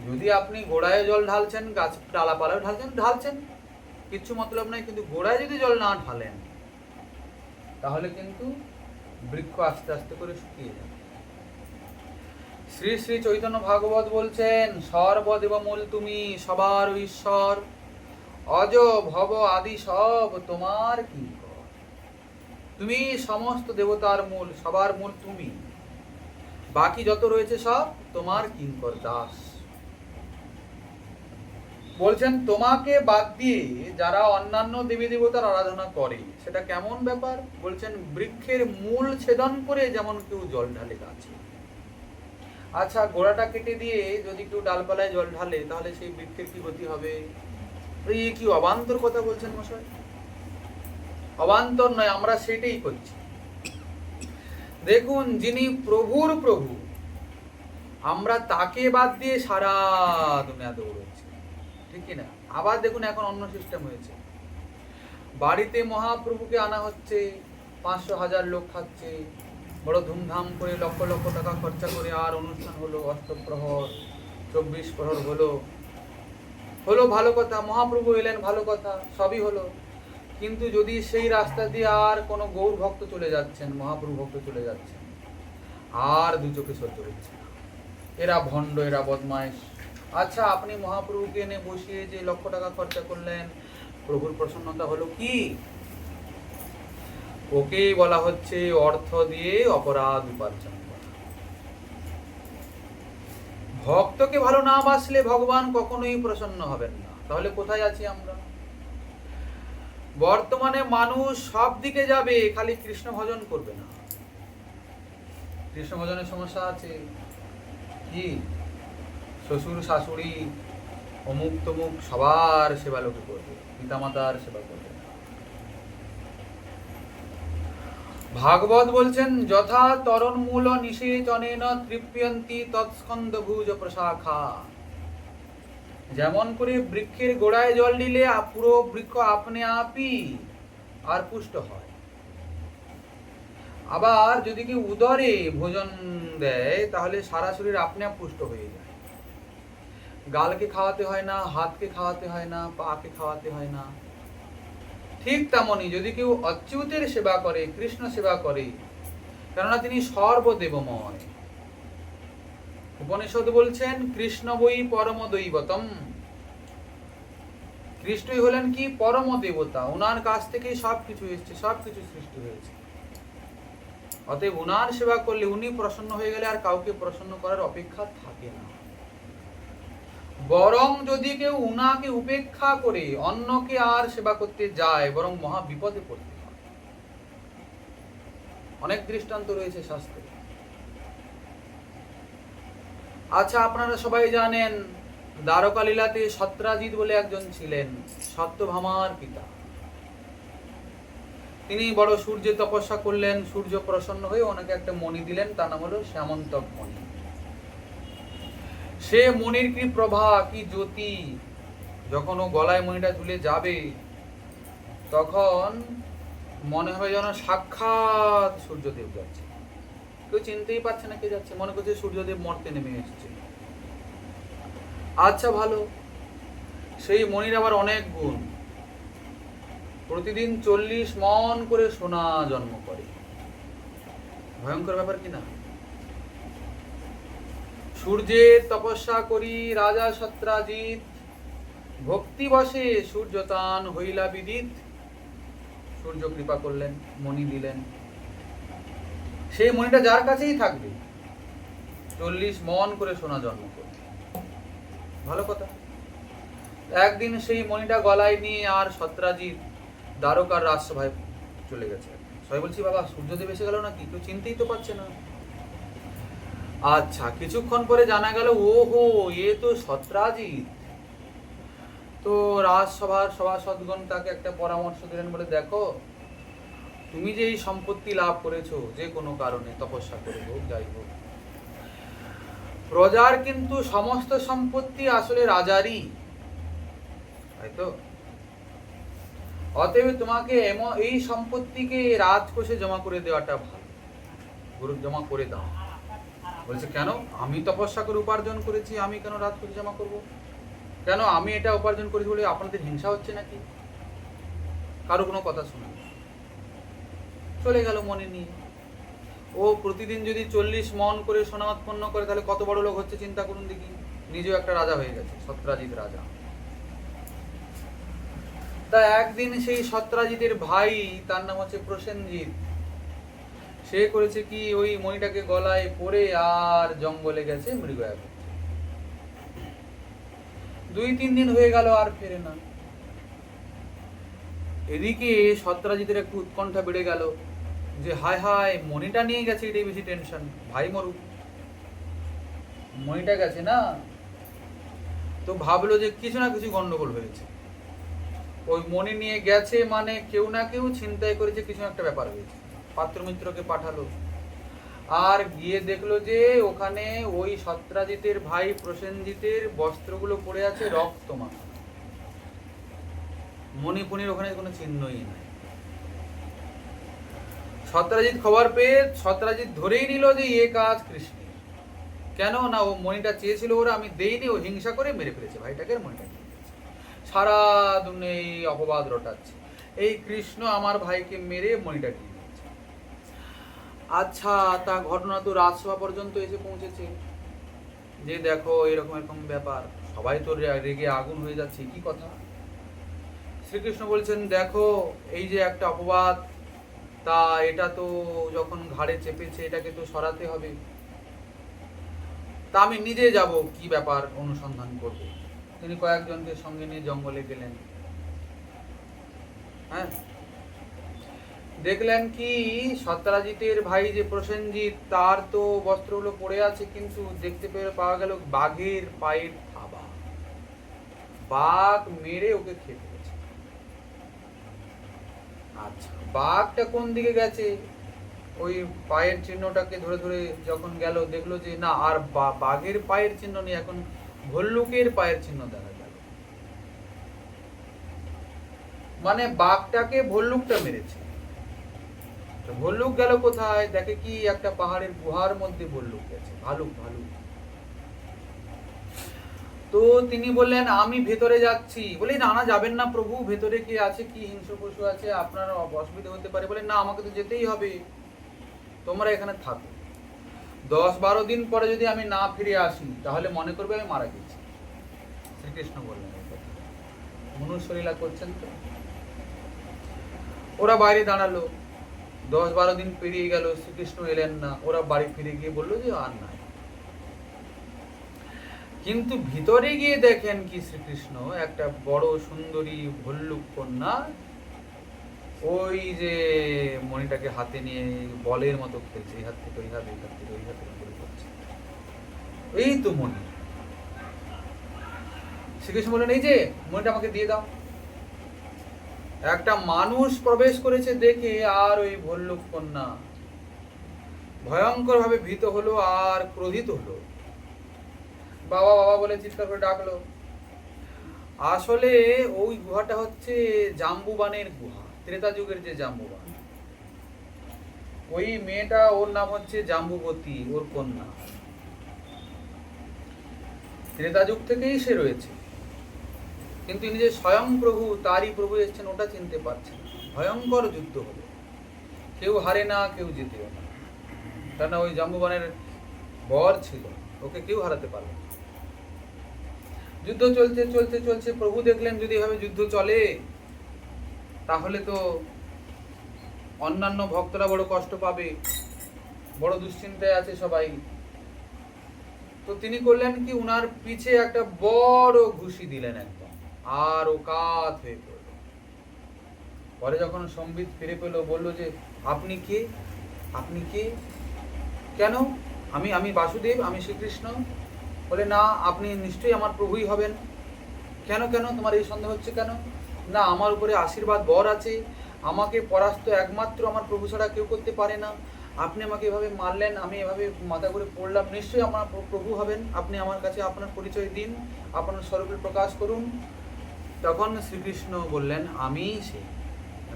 যদি আপনি গোড়ায় জল ঢালছেন, গাছ ডালাপালাও ঢালছেন, কিচ্ছু মতলব নাই, কিন্তু গোড়ায় যদি জল না ঢালেন তাহলে কিন্তু বৃক্ষ আস্তে আস্তে করে শুকিয়ে যাবে। শ্রী শ্রী চৈতন্য ভাগবত বলছেন, সর্বদেব মূল তুমি, সবার ঈশ্বর, অজ ভব আদি সব তোমার কিঙ্কর। তুমি সমস্ত দেবতার মূল, সবার মূল তুমি, বাকি যত রয়েছে সব তোমার কিঙ্কর দাস। বলছেন তোমাকে বাদ দিয়ে যারা অন্যান্য দেবী দেবতার আরাধনা করে, সেটা কেমন ব্যাপার? বলছেন বৃক্ষের মূল ছেদন করে যেমন কেউ জল ঢালে গাছে। আচ্ছা, গোড়াটা কেটে দিয়ে যদি কেউ ডালপালায় জল ঢালে, তাহলে সেই বৃক্ষের কি গতি হবে? এই কি অবান্তর কথা বলছেন মশাই? অবান্তর নয়, আমরা সেটাই করছি। দেখুন, যিনি প্রভুর প্রভু, আমরা তাকে বাদ দিয়ে সারা দুনিয়া দৌড়চ্ছি, ঠিক কিনা? আবার দেখুন, এখন অন্য সিস্টেম হয়েছে, বাড়িতে মহাপ্রভুকে আনা হচ্ছে, 500,000 লোক খাচ্ছে, বড় ধুমধাম করে লক্ষ লক্ষ টাকা খরচা করে, আর অনুষ্ঠান হলো, অষ্টপ্রহর 24 প্রহর হলো, ভালো কথা, মহাপ্রভু এলেন, ভালো কথা, সবই হলো। কিন্তু যদি সেই রাস্তা দিয়ে আর কোনো গৌর ভক্ত চলে যাচ্ছেন, মহাপ্রভু ভক্ত চলে যাচ্ছেন, আর দু চোখে সহ্য হচ্ছে না, এরা ভণ্ড, এরা বদমাইশ। আচ্ছা, আপনি মহাপ্রভুকে এনে বসিয়ে যে লক্ষ টাকা খরচা করলেন, প্রভুর প্রসন্নতা হলো কি? ওকেই বলা হচ্ছে অর্থ দিয়ে অপরাধ উপার্জন করা। ভক্তকে ভালো না বাসলে ভগবান কখনোই প্রসন্ন হবেন না। তাহলে কোথায় আছি আমরা? বর্তমানে মানুষ সব দিকে যাবে, খালি কৃষ্ণ ভজন করবে না। কৃষ্ণ ভজনের সমস্যা আছে কি? শ্বশুর শাশুড়ি অমুক তমুক সবার সেবা লোকে করবে, পিতামাতার সেবা করবে। ভাগবত বলছেন, যথা তরণ মূল নিষেচনেন তৃপ্যন্তি তৎস্কন্দ ভুজ প্রশাখা। যেমন করে বৃক্ষের গোড়ায় জল দিলে পুরো বৃক্ষ আপনি আপই আর পুষ্ট হয়। আবার যদি কেউ উদরে ভোজন দেয়, তাহলে সারা শরীর আপনি আপ পুষ্ট হয়ে যায়। গালকে খাওয়াতে হয় না, হাতকে খাওয়াতে হয় না, পাকে খাওয়াতে হয় না। ঠিক তেমনই যদি কেউ অচ্যুতের সেবা করে, কৃষ্ণ সেবা করে, কেননা তিনি সর্বদেবময়। উপনিষদ বলছেন, কৃষ্ণ বই পরম দৈবতম। কৃষ্ণই হলেন কি? পরম দেবতা। ওনার কাছ থেকেই সবকিছু এসছে, সবকিছু সৃষ্টি হয়েছে। অতএব ওনার সেবা করলে, উনি প্রসন্ন হয়ে গেলে আর কাউকে প্রসন্ন করার অপেক্ষা থাকে না। বরং যদি কেউ উনাকে উপেক্ষা করে অন্যকে আর সেবা করতে যায়, বরং মহা বিপদে পড়তে হয়। অনেক দৃষ্টান্ত রয়েছে শাস্ত্রে। আচ্ছা, আপনারা সবাই জানেন, দ্বারকা লীলাতে সত্রাজিৎ বলে একজন ছিলেন, সত্যভামার পিতা। তিনি বড় সূর্যে তপস্যা করলেন, সূর্য প্রসন্ন হয়ে ওনাকে একটা মণি দিলেন, তার নাম হলো শ্যামন্তক মণি। সে মণির কি প্রভা, কি জ্যোতি! যখন ও গলায় মণিটা ঝুলে যাবে, তখন মনে হবে যেন সাক্ষাৎ সূর্যদেব যাচ্ছে। কেউ চিনতেই পারছে না কে যাচ্ছে, মনে করছে সূর্যদেব মর্তে নেমে এসেছে। আচ্ছা, ভালো, সেই মণির আবার অনেক গুণ। প্রতিদিন 40 মণ করে সোনা জন্ম করে। ভয়ঙ্কর ব্যাপার কিনা? সূর্যের তপস্যা করি রাজা সত্রাজিৎ, ভক্তিবশে সূর্যতান হইলা বিদিত। সূর্য কৃপা করলেন, মণি দিলেন। সেই মণিটা যার কাছেই থাকবে, 40 মণ করে সোনা জন্ম করবে। ভালো কথা। একদিন সেই মণিটা গলায় নিয়ে আর সত্রাজিৎ দ্বারকার রাজসভায় চলে গেছে। সবাই বলছি, বাবা সূর্যদেব এসে গেল নাকি? কেউ চিনতেই তো পারছে না। আচ্ছা, কিছুক্ষণ পরে জানা গেল, ওহো, এ তো সত্রাজিৎ। তো রাজসভার সভাসদগণ তাকে একটা পরামর্শ দিলেন, বলে দেখো তুমি যে এই সম্পত্তি লাভ করেছো যে কোনো কারণে, তপস্যা করে হোক যাই হোক, প্রজার কিন্তু সমস্ত সম্পত্তি আসলে রাজারই, তাই তো? অতএব তোমাকে এই সম্পত্তিকে রাজকোষে জমা করে দেওয়াটা ভালো, গুরু জমা করে দাও। বলছে কেন? আমি তপস্যা করে উপার্জন করেছি, আমি কেন রাজকোষে জমা করব? কেন আমি এটা উপার্জন করেছি বলে আপনাদের হিংসা হচ্ছে নাকি? কারো কোনো কথা শুনে চলে গেল মনে নিয়ে। ও প্রতিদিন যদি 40 মণ করে সোনা উৎপন্ন করে, তাহলে কত বড় লোক হচ্ছে চিন্তা করুন দেখি। নিজেও একটা রাজা হয়ে গেছে, সত্রাজিৎ রাজা। তা একদিন সেই সত্রাজিতের ভাই, তার নাম হচ্ছে প্রসেনজিৎ, সে করেছে কি, ওই মণিটাকে গলায় পরে আর জঙ্গলে গেছে মৃগয়া করতে। 2-3 দিন হয়ে গেল আর ফেরে না। এদিকে সত্রাজিতের একটু উৎকণ্ঠা বেড়ে গেল যে হায় হায়, মণিটা নিয়ে গেছে, এটাই বেশি টেনশন, ভাই মরুক, মণিটা গেছে না। তো ভাবলো যে কিছু না কিছু গন্ডগোল হয়েছে, ওই মণি নিয়ে গেছে মানে কেউ না কেউ ছিনতাই করেছে, কিছু একটা ব্যাপার হয়েছে। পাত্রমিত্রকে পাঠালো, আর গিয়ে দেখলো যে ওখানে ওই সত্রাজিতের ভাই প্রসেনজিতের বস্ত্রগুলো পড়ে আছে রক্তমাখা, মণিপুণির ওখানে কোনো চিহ্নই নাই। সত্রাজিৎ খবর পেয়ে সত্রাজিৎ ধরেই নিল যে এ কাজ কৃষ্ণের। কেন না, ও মণিটা চেয়েছিল, ওরা আমি দেইনি, ও হিংসা করে মেরে ফেলেছে ভাইটাকে, মণিটা নিয়ে গেছে। সারা দুনিয়া এই অপবাদ রটাচ্ছে, এই কৃষ্ণ আমার ভাইকে মেরে মণিটা নিয়ে গেছে। আচ্ছা, তা ঘটনা তো রাজসভা পর্যন্ত এসে পৌঁছেছে, যে দেখো এরকম এরকম ব্যাপার, সবাই তো রেগে আগুন হয়ে যাচ্ছে, কি কথা? শ্রীকৃষ্ণ বলছেন দেখো এই যে একটা অপবাদ, তা এটা তো যখন ঘাড়ে চেপেছে, এটাকে তো সরাতে হবে। তা আমি নিজে যাব, কি ব্যাপার অনুসন্ধান করব। তিনি কয়েকজনকে সঙ্গে নিয়ে জঙ্গলে গেলেন। হ্যাঁ, দেখলেন কি সত্রাজিতের ভাই যে প্রসেনজিৎ, তার তো বস্ত্রগুলো পড়ে আছে, কিন্তু দেখতে পেয়ে পাওয়া গেল বাঘের পায়ের থাবা, বাঘ মেরে ওকে খেয়ে ফেলেছে। আচ্ছা, বাঘটা কোন দিকে গেছে, ওই পায়ের চিহ্নটাকে ধরে ধরে যখন গেল, দেখলো যে না, আর বাঘের পায়ের চিহ্ন নেই, এখন ভল্লুকের পায়ের চিহ্ন দেখা গেল। মানে বাঘটাকে ভল্লুকটা মেরেছে। ভল্লুক গেল কোথায়? দেখে কি একটা পাহাড়ের গুহার মধ্যে ভল্লুক গেছে, ভালুক ভালুক। তো তিনি বললেন আমি ভেতরে যাচ্ছি। বলে না যাবেন না প্রভু, ভেতরে কি আছে, কি হিংস্র পশু আছে, আপনার অসুবিধা হতে পারে। বলে না, আমাকে তো যেতেই হবে, তোমরা এখানে থাকো। 10-12 দিন পরে যদি আমি না ফিরে আসি, তাহলে মনে করবে আমি মারা গেছি। শ্রীকৃষ্ণ বললেন মনুষ্যলীলা করছেন তো। ওরা বাইরে দাঁড়ালো, 10-12 দিন পেরিয়ে গেল, শ্রীকৃষ্ণ এলেন না। ওরা বাড়ি ফিরে গিয়ে বললো যে আর নাই। কিন্তু ভিতরে গিয়ে দেখেন কি, শ্রীকৃষ্ণ একটা বড় সুন্দরী ভল্লুক কন্যা ওই যে মণিটাকে হাতে নিয়ে বলের মতো খেলছে, এই হাত থেকে ওই হাত, এই হাত থেকে ওই হাত করে করছে। এই তো মণি। শ্রীকৃষ্ণ বললেন এই যে মণিটা আমাকে দিয়ে দাও। একটা মানুষ প্রবেশ করেছে দেখে আর ওই ভল্লুক কন্যা ভয়ঙ্কর ভাবে ভীত হলো আর ক্রোধিত হলো, বাবা বাবা বলে চিৎকার করে ডাকলো। আসলে ওই গুহাটা হচ্ছে জাম্বুবানের গুহা, ত্রেতা যুগের যে জাম্বুবান। ওই মেয়েটা, ওর নাম হচ্ছে জাম্বুবতী, ওর কন্যা। ত্রেতা যুগ থেকেই সে রয়েছে, কিন্তু ইনি যে স্বয়ং প্রভু, তারই প্রভু এসেছেন ওটা চিনতে পারছেন। ভয়ঙ্কর যুদ্ধ হলো, কেউ হারে না, কেউ জিতেও না। কেন ওই জাম্বুবানের বর ছিল, ওকে কেউ হারাতে পারবে না। যুদ্ধ চলছে চলছে চলছে, প্রভু দেখলেন যদি এভাবে যুদ্ধ চলে তাহলে তো অন্যান্য ভক্তরা বড় কষ্ট পাবে, বড় দুশ্চিন্তায় আছে সবাই। তো তিনি করলেন কি, উনার পিছে একটা বড় ঘুষি দিলেন একদম, আর ও কাত হয়ে পড়ল। পরে যখন সম্বিত ফিরে পেল, বললো যে আপনি কে, আপনি কে, কেন? আমি বাসুদেব, আমি শ্রীকৃষ্ণ। বলে না, আপনি নিশ্চয়ই আমার প্রভুই হবেন। কেন কেন তোমার এই সন্দেহ হচ্ছে কেন? না, আমার উপরে আশীর্বাদ বর আছে, আমাকে পরাস্ত একমাত্র আমার প্রভু ছাড়া কেউ করতে পারে না। আপনি আমাকে এভাবে মারলেন, আমি এভাবে মাথা করে পড়লাম, নিশ্চয়ই আমার প্রভু হবেন। আপনি আমার কাছে আপনার পরিচয় দিন, আপনার স্বরূপের প্রকাশ করুন। তখন শ্রীকৃষ্ণ বললেন, আমি সে,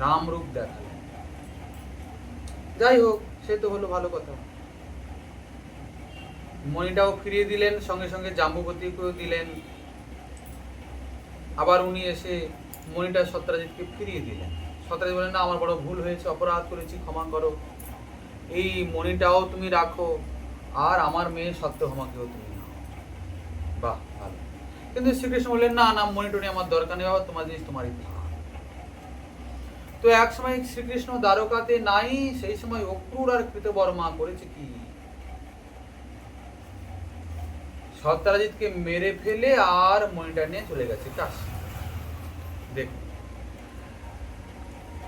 রাম রূপ দেখালেন। যাই হোক, সে তো হলো ভালো কথা। মণিটাও ফিরিয়ে দিলেন, সঙ্গে সঙ্গে জাম্বুবতীকেও দিলেন। আবার উনি এসে মণিটা সত্রাজিৎকে ফিরিয়ে দিলেন। সত্রাজিৎ বললেন, না, আমার বড় ভুল হয়েছে, অপরাধ করেছি, ক্ষমা করো, এই মণিটাও তুমি রাখো, আর আমার মেয়ে সত্যভামাকেও তুমি নাও। বাহ, ভালো। কিন্তু শ্রীকৃষ্ণ বললেন, না না, মণিটনি আমার দরকার নেই, তোমার জিনিস তোমারই থাক। তো এক সময় শ্রীকৃষ্ণ দ্বারকাতে নাই, সেই সময় অক্রূর আর কৃতবর্মা করেছে কি, সত্রাজিৎকে মেরে ফেলে আর মণিটা নিয়ে চলে গেছে কাশী। দেখুন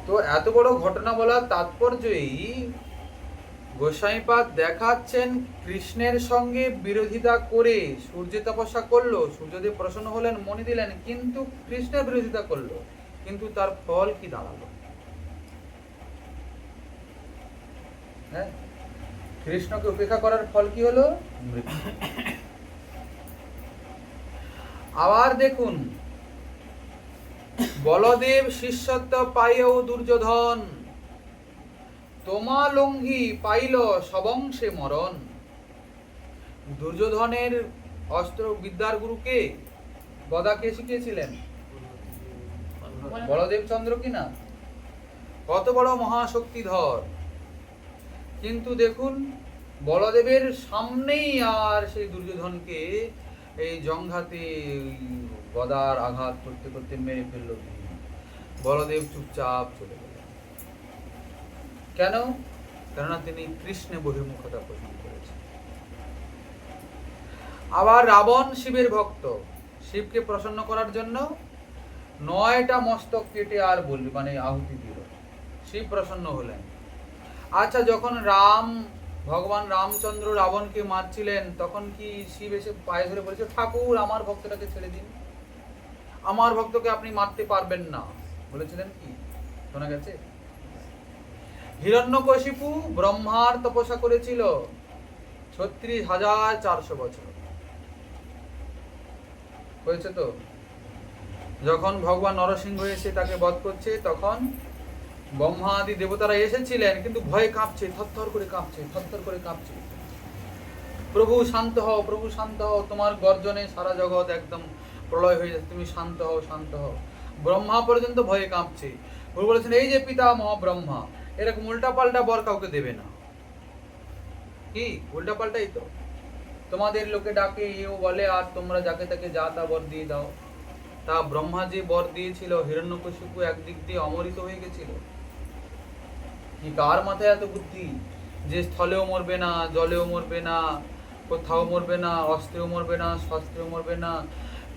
তো, এত বড় ঘটনা বলার তাৎপর্য এই, গোসাইপাদ দেখাচ্ছেন কৃষ্ণের সঙ্গে বিরোধিতা করে সূর্য তপস্যা করলো, সূর্যদেব প্রসন্ন হলেন, মণি দিলেন, কিন্তু কৃষ্ণের বিরোধিতা করলো, কিন্তু তার ফল কি দাঁড়ালো? হ্যাঁ, কৃষ্ণকে উপেক্ষা করার ফল কি হলো? মৃত্যু। আবার দেখুন, বলদেব শিষ্যত্ব পাইও দুর্যোধন, তোমা লঙ্ঘি পাইল সবংশে মরণ। দুর্যোধনের অস্ত্র বিদ্যার গুরুকে, গদা কে শিখিয়েছিলেন? বলদেব চন্দ্র কিনা? কত বড় মহাশক্তিধর, কিন্তু দেখুন বলদেবের সামনেই আর সেই দুর্যোধনকে এই জঙ্ঘাতে গদার আঘাত করতে করতে মেরে ফেলল। বলদেব চুপচাপ চলে গেলেন। কেন? কেননা তিনি কৃষ্ণে বহির্মুখতা পোষণ করেছেন। আবার রাবণ শিবের ভক্ত, শিবকে প্রসন্ন করার জন্য 9টা মস্তক কেটে আর বলল, মানে আহুতি দিল, শিব প্রসন্ন হলেন। আচ্ছা, যখন ভগবান রামচন্দ্র রাবণকে মারছিলেন, তখন কি শিব এসে পায়ে ধরে বলেছে, ঠাকুর আমার ভক্তটাকে ছেড়ে দিন, আমার ভক্তকে আপনি মারতে পারবেন না? বলেছিলেন কি? শোনা গেছে? হিরণ্যকশিপু ব্রহ্মার তপস্যা করেছিল 36,400 বছর হয়েছে। তো যখন ভগবান নরসিংহ এসে তাকে বধ করছে, তখন ব্রহ্মা আদি দেবতারা এসেছিলেন, কিন্তু ভয়ে কাঁপছে, থরথর করে কাঁপছে, থরথর করে কাঁপছে। প্রভু শান্ত হও, প্রভু শান্ত হও, তোমার গর্জনে সারা জগৎ একদম প্রলয় হয়ে যাচ্ছে, তুমি শান্ত হও, শান্ত হও। ব্রহ্মা পর্যন্ত ভয়ে কাঁপছে। প্রভু বলেছেন, এই যে পিতামহ ব্রহ্মা, এরকম উল্টাপাল্টা বর কাউকে দেবে না। কি উল্টাপাল্টাই তো, তোমাদের লোকে ডাকে, এও বলে, আর তোমরা যাকে তাকে যা তা বর দিয়ে দাও। তা ব্রহ্মা যে বর দিয়েছিল, হিরণ্যকশিপু একদিক দিয়ে অমরিত হয়ে গেছিল। কি কার মাথায় এত বুদ্ধি যে স্থলেও মরবে না, জলেও মরবে না, কোথাও মরবে না, অস্ত্রেও মরবে না, শস্ত্রেও মরবে না।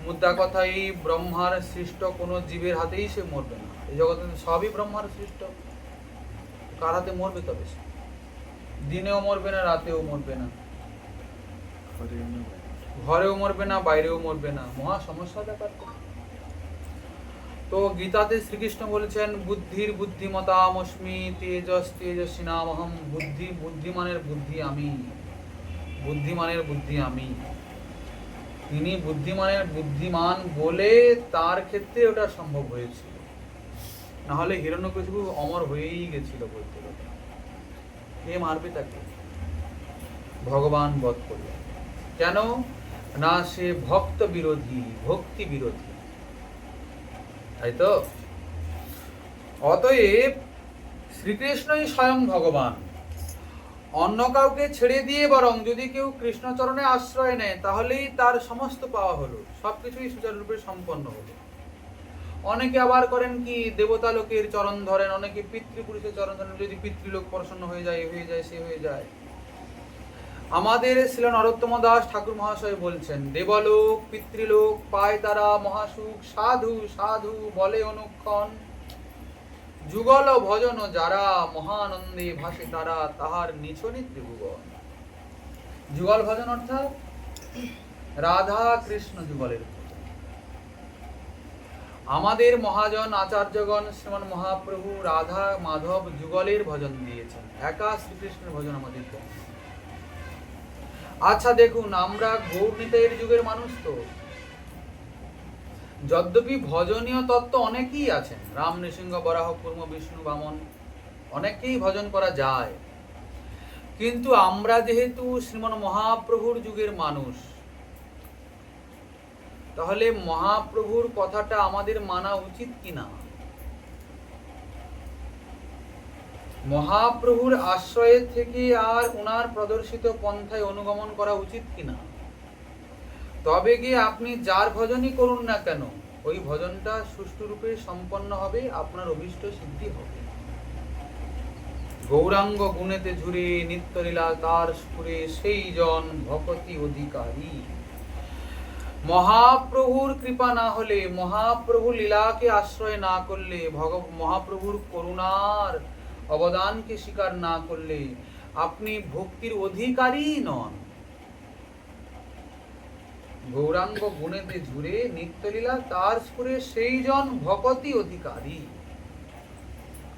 মুদ্রা কথা, এই ব্রহ্মার সৃষ্ট কোনো জীবের হাতেই সে মরবে না। এই জগতে সবই ব্রহ্মার সৃষ্ট, কার হাতে মরবে তবে সে? দিনেও মরবে না, রাতেও মরবে না, ঘরেও মরবে না, বাইরেও মরবে না। মহা সমস্যা ব্যাপার। তো গীতাতে শ্রীকৃষ্ণ বলেছেন, বুদ্ধির বুদ্ধিমতামস্মি তেজস তেজস্বিনামহম। বুদ্ধিমানের বুদ্ধি আমি, বুদ্ধিমানের বুদ্ধি আমি। তিনি বুদ্ধিমানের বুদ্ধিমান বলে তার ক্ষেত্রে ওটা সম্ভব হয়েছিল, না হলে হিরণ্যকশিপু অমর হয়েই গেছিল বলতে গেলে। কে মারবে তাকে? ভগবান বধ করলেন। কেন? না, সে ভক্ত বিরোধী, ভক্তি বিরোধী, তাই তো? অতএব শ্রীকৃষ্ণই স্বয়ং ভগবান। অন্য কাউকে ছেড়ে দিয়ে বরং যদি কেউ কৃষ্ণচরণে আশ্রয় নেয়, তাহলেই তার সমস্ত পাওয়া হলো, সবকিছুই সুচারুরূপে সম্পন্ন হলো। অনেকে আবার করেন কি, দেবতা লোকের চরণ ধরেন, অনেকে পিতৃপুরুষের চরণ ধরেন, যদি পিতৃলোক প্রসন্ন হয়ে যায়, সে হয়ে যায়। আমাদের ছিল নরোত্তম দাস ঠাকুর মহাশয় বলছেন, দেবলোক পিতৃলোক পায় তারা মহাসুখ, সাধু সাধু বলে অনুক্ষণ, যুগল ভজন যারা মহানন্দে ভাসে তারা, তাহার নিছনে ত্রিভুবন। যুগল ভজন অর্থাৎ রাধা কৃষ্ণ যুগলের। আমাদের মহাজন আচার্যগণ শ্রীমান মহাপ্রভু রাধা মাধব যুগলের ভজন দিয়েছেন, একা শ্রীকৃষ্ণের ভজন আমাদের দেন। আচ্ছা দেখুন, আমরা গৌরনীতাইয়ের যুগের মানুষ তো, যদ্যপি ভজনীয় তত্ত্ব অনেকেই আছেন, রাম, নৃসিংহ, বরাহ, কুর্ম, বিষ্ণু, বামন, অনেকেই ভজন করা যায়, কিন্তু আমরা যেহেতু শ্রীমান মহাপ্রভুর যুগের মানুষ, তাহলে মহাপ্রভুর কথাটা আমাদের মানা উচিত কিনা? মহাপ্রভুর আশ্রয়ে থেকে আর ওনার প্রদর্শিত পন্থায় অনুগমন করা উচিত কিনা? তবে গিয়ে আপনি যার ভজনই করুন না কেন, ওই ভজনটা সুষ্ঠুরূপে সম্পন্ন হবে, আপনার অভীষ্ট সিদ্ধি হবে। গৌরাঙ্গ গুণেতে ঝুরে নিত্যলীলা তার স্ফুরে সেই জন ভকতি অধিকারী। মহাপ্রভুর কৃপা না হলে, মহাপ্রভু লীলাকে আশ্রয় না করলে, মহাপ্রভুর করুণার অবদানকে স্বীকার না করলে আপনি ভক্তির অধিকারী নন। গৌরাঙ্গ গুণেতে ঝুরে নিত্যলীলা তার স্ফুরে সেই জন ভকতি অধিকারী।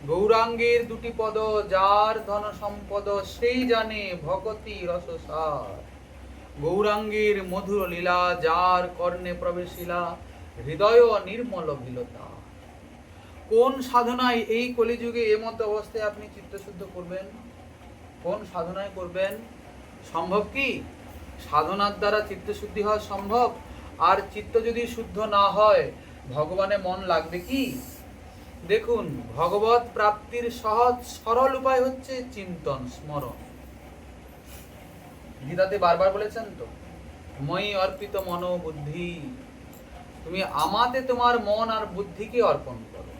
গৌরাঙ্গের দুটি পদ যার ধন সম্পদ সেই জানে ভকতি রসসার। গৌরাঙ্গের মধুর লীলা যার কর্ণে প্রবেশিলা হৃদয় নির্মল ভিলতা। কোন সাধনায় এই কলিযুগে এমত অবস্থায় আপনি চিত্তশুদ্ধ করবেন? কোন সাধনায় করবেন? সম্ভব কি? সাধনার দ্বারা চিত্তশুদ্ধি হওয়া সম্ভব? আর চিত্ত যদি শুদ্ধ না হয় ভগবানে মন লাগবে কি? দেখুন, ভগবত প্রাপ্তির সহজ সরল উপায় হচ্ছে চিন্তন, স্মরণ। গীতাতে বারবার বলেছেন তো, মই অর্পিত মন বুদ্ধি, তুমি আমাতে তোমার মন আর বুদ্ধিকে অর্পণ করো।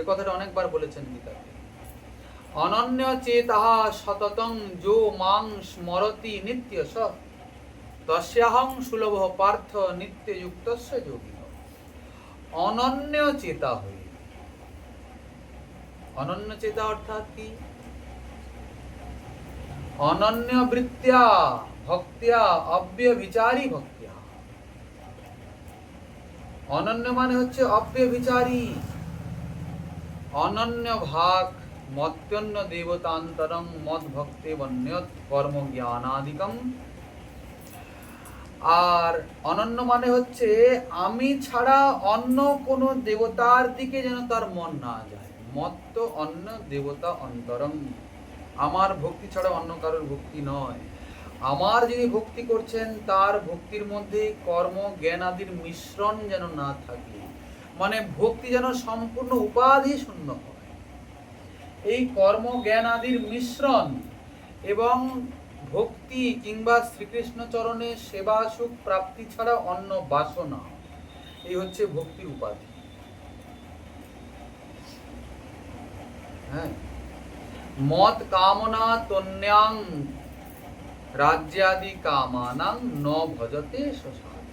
এ কথাটা অনেকবার বলেছেন গীতাতে। অনন্য চেতাহা সততং যো মাং স্মরতি নিত্যশ তস্যাহং সুলভ পার্থ নিত্যযুক্তস্য যোগিন। অনন্য চেতা হয়ে, অনন্য চেতা অর্থাৎ কি? অনন্য বৃত্ত্যা ভক্ত্যা অব্যভিচারী ভক্ত্যা। অনন্য মানে হচ্ছে অব্যভিচারী। অনন্য ভাগ মত্যন্য দেবতান্তরং মদ ভক্তে বন্যত কর্ম জ্ঞানাদিকম। আর অনন্য মানে হচ্ছে আমি ছাড়া অন্য কোন দেবতার দিকে যেন তার মন না যায়। মত্ত অন্য দেবতা অন্তরং, আমার ভক্তি ছাড়া অন্য কারোর ভক্তি নয়। আমার যিনি ভক্তি করছেন তার ভক্তির মধ্যে কর্ম জ্ঞান আদির মিশ্রণ যেন না থাকে, মানে ভক্তি যেন সম্পূর্ণ উপাধি শূন্য হয়। এই কর্ম জ্ঞান আদির মিশ্রণ এবং ভক্তি কিংবা শ্রীকৃষ্ণ চরণে সেবা সুখ প্রাপ্তি ছাড়া অন্য বাসনা, এই হচ্ছে ভক্তির উপাধি। হ্যাঁ, মত কামনা তন্যাং রাজ্যাদি কামানাং ন ভজতে শশাদ।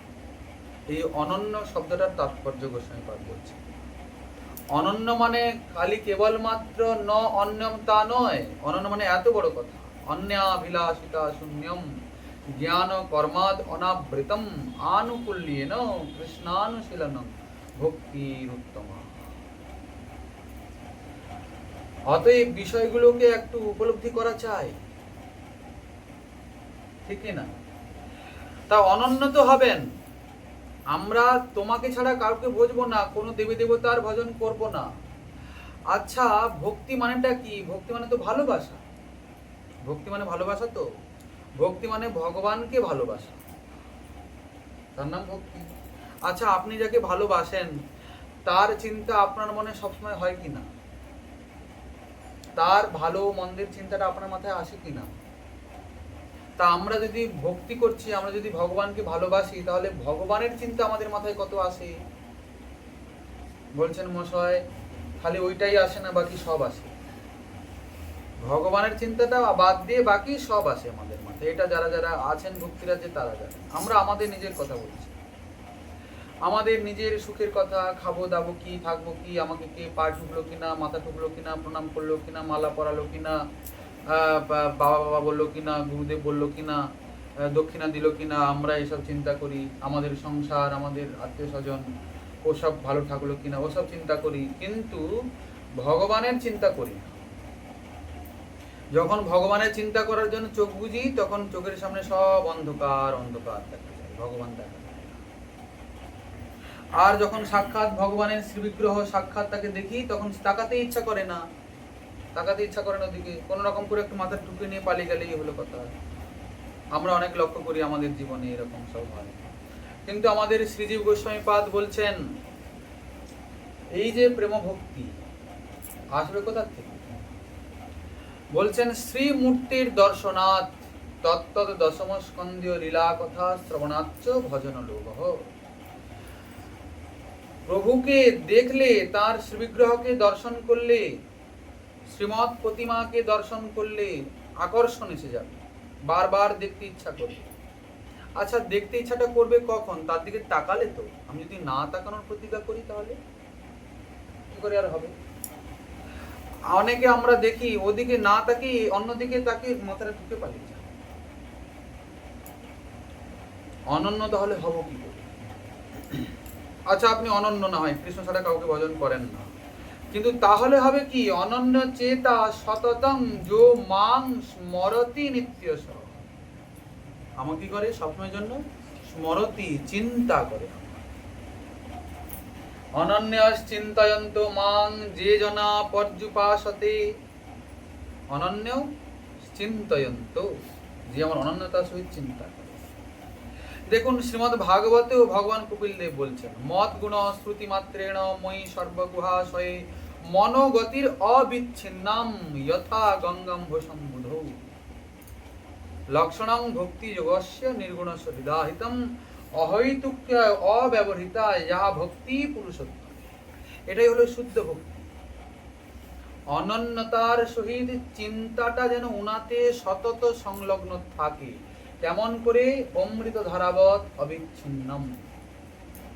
এই অনন্য শব্দটার তাৎপর্য গোস্বামী পাঠ করছে। অনন্য মানে খালি কেবলমাত্র ন অন্যম তা নয়। অনন্য মানে এত বড় কথা, অন্যাভিলাষিতা শূন্যম জ্ঞান কর্মাদ অনাবৃতম আনুকূল্যেন কৃষ্ণানুশীলনম ভক্তির উত্তমা। অতএব বিষয়গুলোকে একটু উপলব্ধি করা চাই, ঠিক না? তা অনন্য তো হবেন। আমরা তোমাকে ছাড়া কাউকে ভজবো না, কোনো দেবী দেবতার ভজন করব না। আচ্ছা, ভক্তি মানেটা কি? ভক্তি মানে তো ভালোবাসা। ভক্তি মানে ভালোবাসা তো। ভক্তি মানে ভগবানকে ভালোবাসা, তার নাম ভক্তি। আচ্ছা, আপনি যাকে ভালোবাসেন তার চিন্তা আপনার মনে সবসময় হয় কিনা? তার ভালো মন্দের চিন্তাটা আপনার মাথায় আসে কিনা? তা আমরা যদি ভক্তি করছি, আমরা যদি ভগবানকে ভালোবাসি, তাহলে ভগবানের চিন্তা আমাদের মাথায় কত আসে? বলছেন মশাই খালি ওইটাই আসে না, বাকি সব আসে। ভগবানের চিন্তাটা বাদ দিয়ে বাকি সব আসে আমাদের মাথায়। এটা যারা যারা আছেন ভক্তিরাজে তারা জানেন। আমরা আমাদের নিজের কথা বলছি, আমাদের নিজের সুখের কথা, খাবো দাবো কি, থাকবো কি, আমাকে কে পা ঠুকলো কিনা, মাথা ঠুকলো কিনা, প্রণাম করলো কিনা, মালা পরালো কিনা, বাবা বাবা বললো কিনা, গুরুদেব বললো কিনা, দক্ষিণা দিল কিনা, আমরা এসব চিন্তা করি। আমাদের সংসার, আমাদের আত্মীয় স্বজন, ওসব ভালো থাকলো কিনা ওসব চিন্তা করি, কিন্তু ভগবানের চিন্তা করি না। যখন ভগবানের চিন্তা করার জন্য চোখ বুঝি তখন চোখের সামনে সব অন্ধকার অন্ধকার দেখা যায়, ভগবান দেখা যায় না। আর যখন সাক্ষাৎ ভগবানের শ্রীবিগ্রহ সাক্ষাৎ তাকে দেখি তখন তাকাতে ইচ্ছা করে না, তাকাতে ইচ্ছা করে না ওদিকে, কোনো রকম করে একটু মাথা ঢুকে নিয়ে পালিয়ে গেলেই হলো কথা। আমরা অনেক লক্ষ্য করি আমাদের জীবনে এরকম সব হয়। কিন্তু আমাদের শ্রীজীব গোস্বামী পাদ বলছেন এই যে প্রেম ভক্তি আসবে কোথা থেকে? বলছেন শ্রীমূর্তির দর্শনাৎ তত্তৎ দশম স্কন্ধীয় লীলা কথা শ্রবণাচ্চ ভজন লোভ। প্রভুকে দেখলে, তার শ্রীবিগ্রহকে দর্শন করলে, শ্রীমৎ প্রতিমাকে দর্শন করলে আকর্ষণ এসে যাবে, বারবার দেখতে ইচ্ছা করবে। আচ্ছা, দেখতে ইচ্ছাটা করবে কখন? তার দিকে তাকালে তো। আমি যদি না তাকানোর প্রতিজ্ঞা করি তাহলে কি করে আর হবে? অনেকে আমরা দেখি ওদিকে না তাকিয়ে অন্যদিকে তাকিয়ে মাথাটা ঢুকে পালিয়ে যায়। অনন্য তাহলে হব কি করে? আচ্ছা, আপনি অনন্য না হয় কৃষ্ণ ছাড়া কাউকে ভজন করেন না, কিন্তু তাহলে হবে কি? অনন্য চেতা সততং যো মাং স্মরতি নিত্যশ। আমাকে কি করে? সবসময়ের জন্য স্মরতি, চিন্তা করে। অনন্যাস চিন্তয়ন্ত মাং যে জনা পর্যুপাসতে। অনন্য চিন্তয়ন্ত, যে আমার অনন্যতার সহিত চিন্তা করে। দেখুন শ্রীমদ্ ভাগবতেও ভগবান কপিল দেব বলছেন মত গুণ শ্রুতি মাত্রেণ মই সর্বগুহাশয়ে মনোগতির অবিচ্ছিন্নাম যথা গঙ্গাম্ভ সম্বুধৌ লক্ষণং ভক্তি যোগস্য নির্গুণস্য হৃদাহিতম অহৈতুক্য অব্যবহৃতা ইহা ভক্তি পুরুষোত্তম। এটাই হলো শুদ্ধ ভক্তি। অনন্যতার সহিত চিন্তাটা যেন উনাতে সতত সংলগ্ন থাকে। কেমন করে? অমৃত ধারাবৎ অবিচ্ছিন্নম।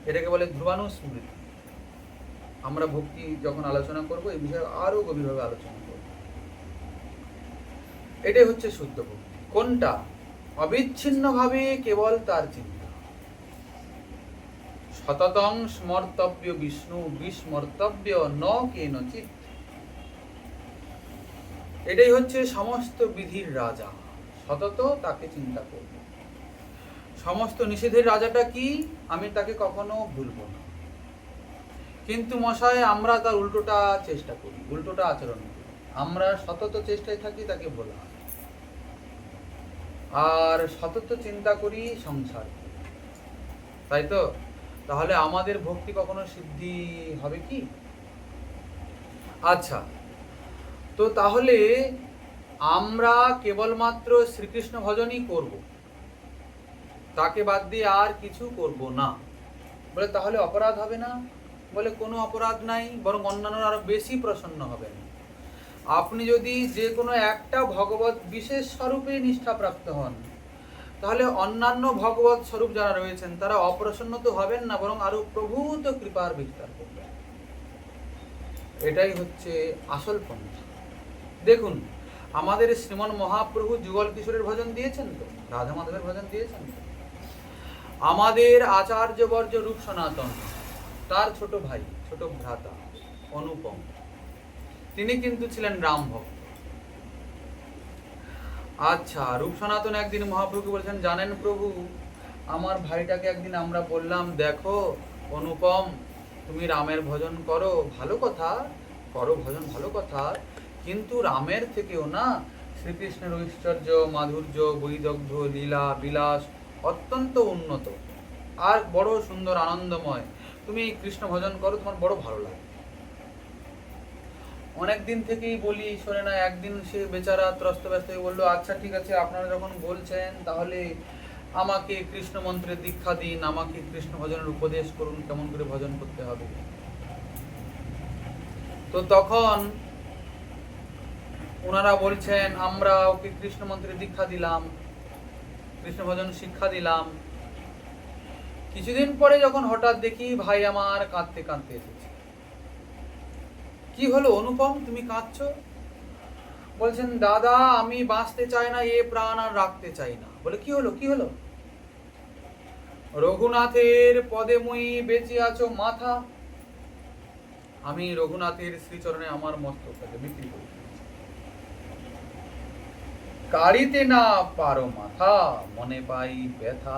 এটাকে বলে ধ্রুবানুস্মৃতি। আমরা ভক্তি যখন আলোচনা করব এই বিষয়ে আরো গভীরভাবে আলোচনা করব। এটাই হচ্ছে শুদ্ধ ভক্তি। কোনটা? অবিচ্ছিন্নভাবে কেবল তার চিন্তা। সততং স্মর্তব্য বিষ্ণু বিস্মর্তব্য ন কেনচিৎ। এটাই হচ্ছে সমস্ত বিধির রাজা। সতত তাকে চিন্তা করব। সমস্ত নিষেধের রাজাটা কি? আমি তাকে কখনো ভুলব না। কিন্তু মশাই আমরা তার উল্টোটা চেষ্টা করি, উল্টোটা আচরণ করি। আমরা সতত চেষ্টায় থাকি তাকে ভোলা, আর সতত চিন্তা করি সংসার, তাই তো? তাহলে আমাদের ভক্তি কখনো সিদ্ধি হবে কি? আচ্ছা, তো তাহলে আমরা কেবলমাত্র শ্রীকৃষ্ণ ভজনই করব, তাকে বাদ দিয়ে আর কিছু করব না। বলে তাহলে অপরাধ হবে না? বলে কোনো অপরাধ নাই, বরং অন্যান্য আরো বেশি প্রসন্ন হবেন। আপনি যদি যে কোনো একটা ভগবত বিশেষ স্বরূপে নিষ্ঠাপ্রাপ্ত হন, তাহলে অন্যান্য ভগবত স্বরূপ যারা রয়েছেন তারা অপ্রসন্ন তো হবেন না, বরং আরো প্রভূত কৃপার বিস্তার করবেন। এটাই হচ্ছে আসল পন্থা। দেখুন আমাদের শ্রীমন মহাপ্রভু যুগল কিশোরের ভজন দিয়েছেন তো, রাধা মাধবের ভজন দিয়েছেন তো। আমাদের আচার্যবর্য রূপ সনাতন, তার ছোট ভাই, ছোট ভ্রাতা অনুপম, তিনি কিন্তু ছিলেন রাম ভক্ত। আচ্ছা, রূপ সনাতন একদিন মহাপ্রভুকে বলছেন জানেন প্রভু, আমার ভাইটাকে একদিন আমরা বললাম দেখো অনুপম তুমি রামের ভজন করো, ভালো কথা, করো ভজন ভালো কথা, কিন্তু রামের থেকেও না শ্রীকৃষ্ণের ঐশ্বর্য মাধুর্য বৈদগ্ধ্য লীলা বিলাস অত্যন্ত উন্নত আর বড় সুন্দর আনন্দময়, তুমি কৃষ্ণ ভজন করো, তোমার বড় ভালো লাগে। অনেক দিন থেকেই বলি শোনে না। একদিন সে বেচারা ত্রস্ত ব্যস্ত হয়ে বললো আচ্ছা ঠিক আছে, আপনারা যখন বলছেন তাহলে আমাকে কৃষ্ণ মন্ত্রের দীক্ষা দিন, আমাকে কৃষ্ণ ভজনের উপদেশ করুন, কেমন করে ভজন করতে হবে। তো তখন ওনারা বলছেন আমরা ওকে কৃষ্ণ মন্ত্রের দীক্ষা দিলাম, কৃষ্ণ ভজন শিক্ষা দিলাম। কিছুদিন পরে যখন হঠাৎ দেখি ভাই আমার কাঁদতে কাঁদতে এসেছে। কি হলো অনুপম, তুমি কাঁদছো? বলছেন দাদা আমি বাঁচতে চাই না, এ প্রাণ আর রাখতে চাই না। বলে কি হলো, কি হলো? রঘুনাথের পদে মই বেঁচে আছো মাথা, আমি রঘুনাথের শ্রীচরণে আমার মস্তকটাকে বিক্রি করি। কাড়িতে না পারো মাথা, মনে পাই ব্যথা।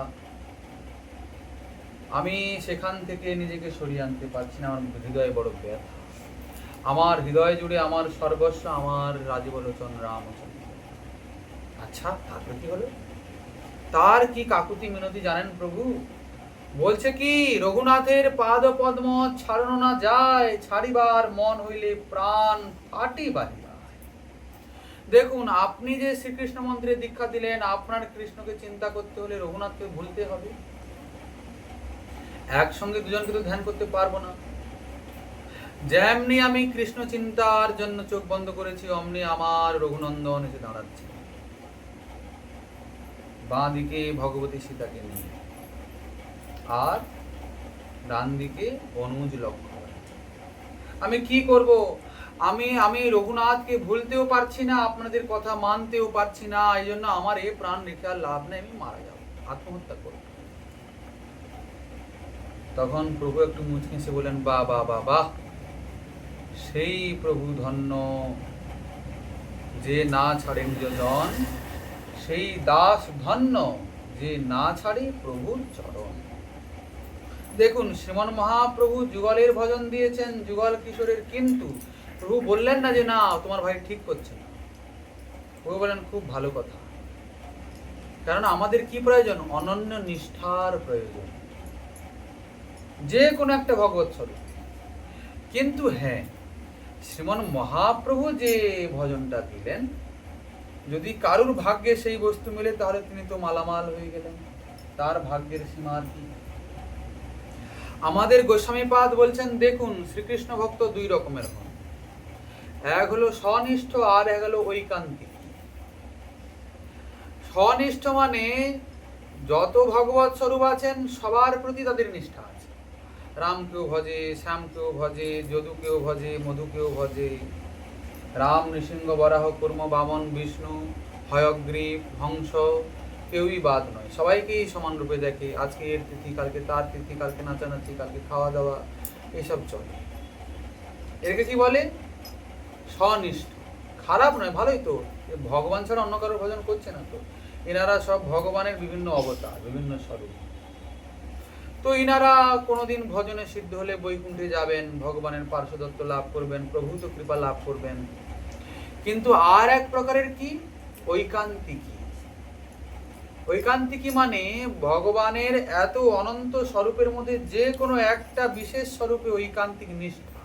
আমি সেখান থেকে নিজেকে সরিয়ে আনতে পারছি না, আমার হৃদয়ে বড় ব্যথা। আমার হৃদয় জুড়ে আমার সর্বস্ব আমার রাজীবলোচন রামচন্দ্র। আচ্ছা, তারপর কি হলো? তার কি কাকুতি মিনতি জানেন প্রভু? বলছে কি, রঘুনাথের পাদ পদ্ম ছাড়ানো না যায়, ছাড়িবার মন হইলে প্রাণ ফাটি বাহিবা। দেখুন, আপনি যে শ্রীকৃষ্ণ মন্ত্রে দীক্ষা দিলেন, আপনার কৃষ্ণকে চিন্তা করতে হলে রঘুনাথকে ভুলতে হবে। একসঙ্গে দুজনকে তো ধ্যান করতে পারবো না। যেমনি আমি কৃষ্ণ চিন্তার জন্য চোখ বন্ধ করেছি, অমনি আমার রঘুনন্দন এসে দাঁড়াচ্ছে বাঁ দিকে ভগবতী সীতাকে নিয়ে, আর ডান দিকে অনুজ লক্ষ্মণ। আমি কি করব? আমি রঘুনাথকে ভুলতেও পারছি না, আপনাদের কথা মানতেও পারছি না। এই জন্য আমার এই প্রাণ রেখে আর লাভ নেই, আমি মারা যাব, আত্মহত্যা করব। তখন প্রভু একটু মুচকি হেসে বলেন, বাহ বাহ বাহ বাহ, সেই প্রভু ধন্য যে না ছাড়ে নিজজন, সেই দাস ধন্য যে না ছাড়ে প্রভুর চরণ। দেখুন, শ্রীমন মহাপ্রভু যুগলের ভজন দিয়েছেন, যুগল কিশোরের, কিন্তু প্রভু বললেন না যে না তোমার ভাই ঠিক করছে না। প্রভু বলেন খুব ভালো কথা, কারণ আমাদের কি প্রয়োজন? অনন্য নিষ্ঠার প্রয়োজন, যে কোনো একটা ভগবৎ স্বরূপ। কিন্তু হ্যাঁ, শ্রীমন মহাপ্রভু যে ভজনটা দিলেন, যদি কারুর ভাগ্যে সেই বস্তু মিলে তাহলে তিনি তো মালামাল হয়ে গেলেন, তার ভাগ্যের সীমা কি? আমাদের গোস্বামীপাদ বলছেন, দেখুন, শ্রীকৃষ্ণ ভক্ত দুই রকমের হন, এক হলো স্বনিষ্ঠ আর এক হলো ঐকান্তিক। স্বনিষ্ঠ মানে যত ভগবৎ স্বরূপ আছেন সবার প্রতি তাদের নিষ্ঠা আছে। রামকেও ভজে, শ্যামকেও ভজে, যদুকেও ভজে, মধুকেও ভজে। রাম, নৃসিংহ, বরাহ, কুর্ম, বামন, বিষ্ণু, হয়গ্রীব, হংস, কেউই বাদ নয়, সবাইকেই সমান রূপে দেখে। আজকে এর তিথি, কালকে তার তিথি, কালকে নাচানাচি, কালকে খাওয়া দাওয়া, এসব চলে। এরকে কি বলে? স্বনিষ্ঠ। খারাপ নয়, ভালোই তো, ভগবান ছাড়া অন্য কারোর ভজন করছে না তো। এনারা সব ভগবানের বিভিন্ন অবতার, বিভিন্ন স্বরূপ। তো ইনারা কোনোদিন ভজনে সিদ্ধ হলে বৈকুণ্ঠে যাবেন, ভগবানের পার্শ্বদত্ত লাভ করবেন, প্রভূত কৃপা লাভ করবেন। কিন্তু আর এক প্রকারের কি? ঐকান্তিকী। ঐকান্তিকী মানে ভগবানের এত অনন্ত স্বরূপের মধ্যে যে কোনো একটা বিশেষ স্বরূপে ঐকান্তিক নিষ্ঠা।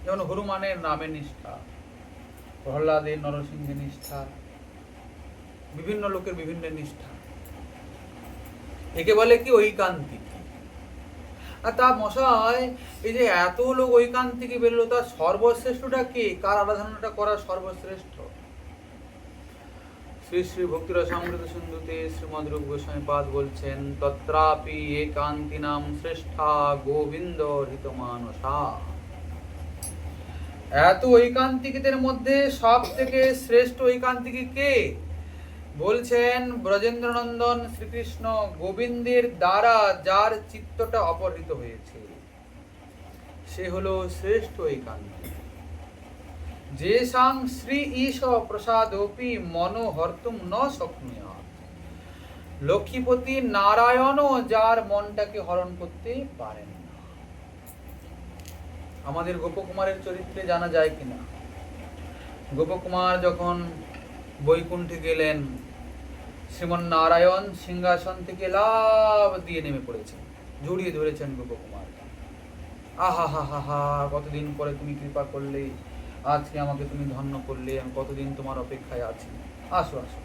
যেমন হনুমানের নামে নিষ্ঠা, প্রহ্লাদের নরসিংহের নিষ্ঠা, বিভিন্ন লোকের বিভিন্ন নিষ্ঠা, একে বলে কি? ঐকান্তিক। আর তা মশাই, এই যে এত লোক ঐকান্তিকী বেরোলো, তার সর্বশ্রেষ্ঠটা কে? কার আরাধনাটা করা সর্বশ্রেষ্ঠ? শ্রী শ্রী ভক্তিরসামৃত সিন্ধুতে শ্রীমদ রূপ গোস্বামীপাদ বলছেন, তত্রাপি একান্তিনাম শ্রেষ্ঠা গোবিন্দ হৃতমানসা। এত ঐকান্তিকদের মধ্যে সব থেকে শ্রেষ্ঠ ঐকান্তিকী কে? বলছেন ব্রজেন্দ্রনন্দন শ্রীকৃষ্ণ গোবিন্দের দ্বারা যার চিত্তটা অপহৃত হয়েছে, সে হলো শ্রেষ্ঠ ঐকান্তিক। যে সাং শ্রী ঈশ প্রসাদপি মনোহর্তুম ন শক্নুয়াৎ। লক্ষ্মীপতি নারায়ণও যার মনটাকে হরণ করতে পারেন না। আমাদের গোপকুমারের চরিত্রে জানা যায় কিনা? গোপকুমার যখন বৈকুণ্ঠে গেলেন, শ্রীমন নারায়ণ সিংহাসন থেকে লাফ দিয়ে নেমে পড়েছেন, জড়িয়ে ধরেছেন গোপকুমার। আহা হা হা হা, কতদিন পরে তুমি কৃপা করলে, আজকে আমাকে তুমি ধন্য করলে, আমি কতদিন তোমার অপেক্ষায় আছি, আসো আসো।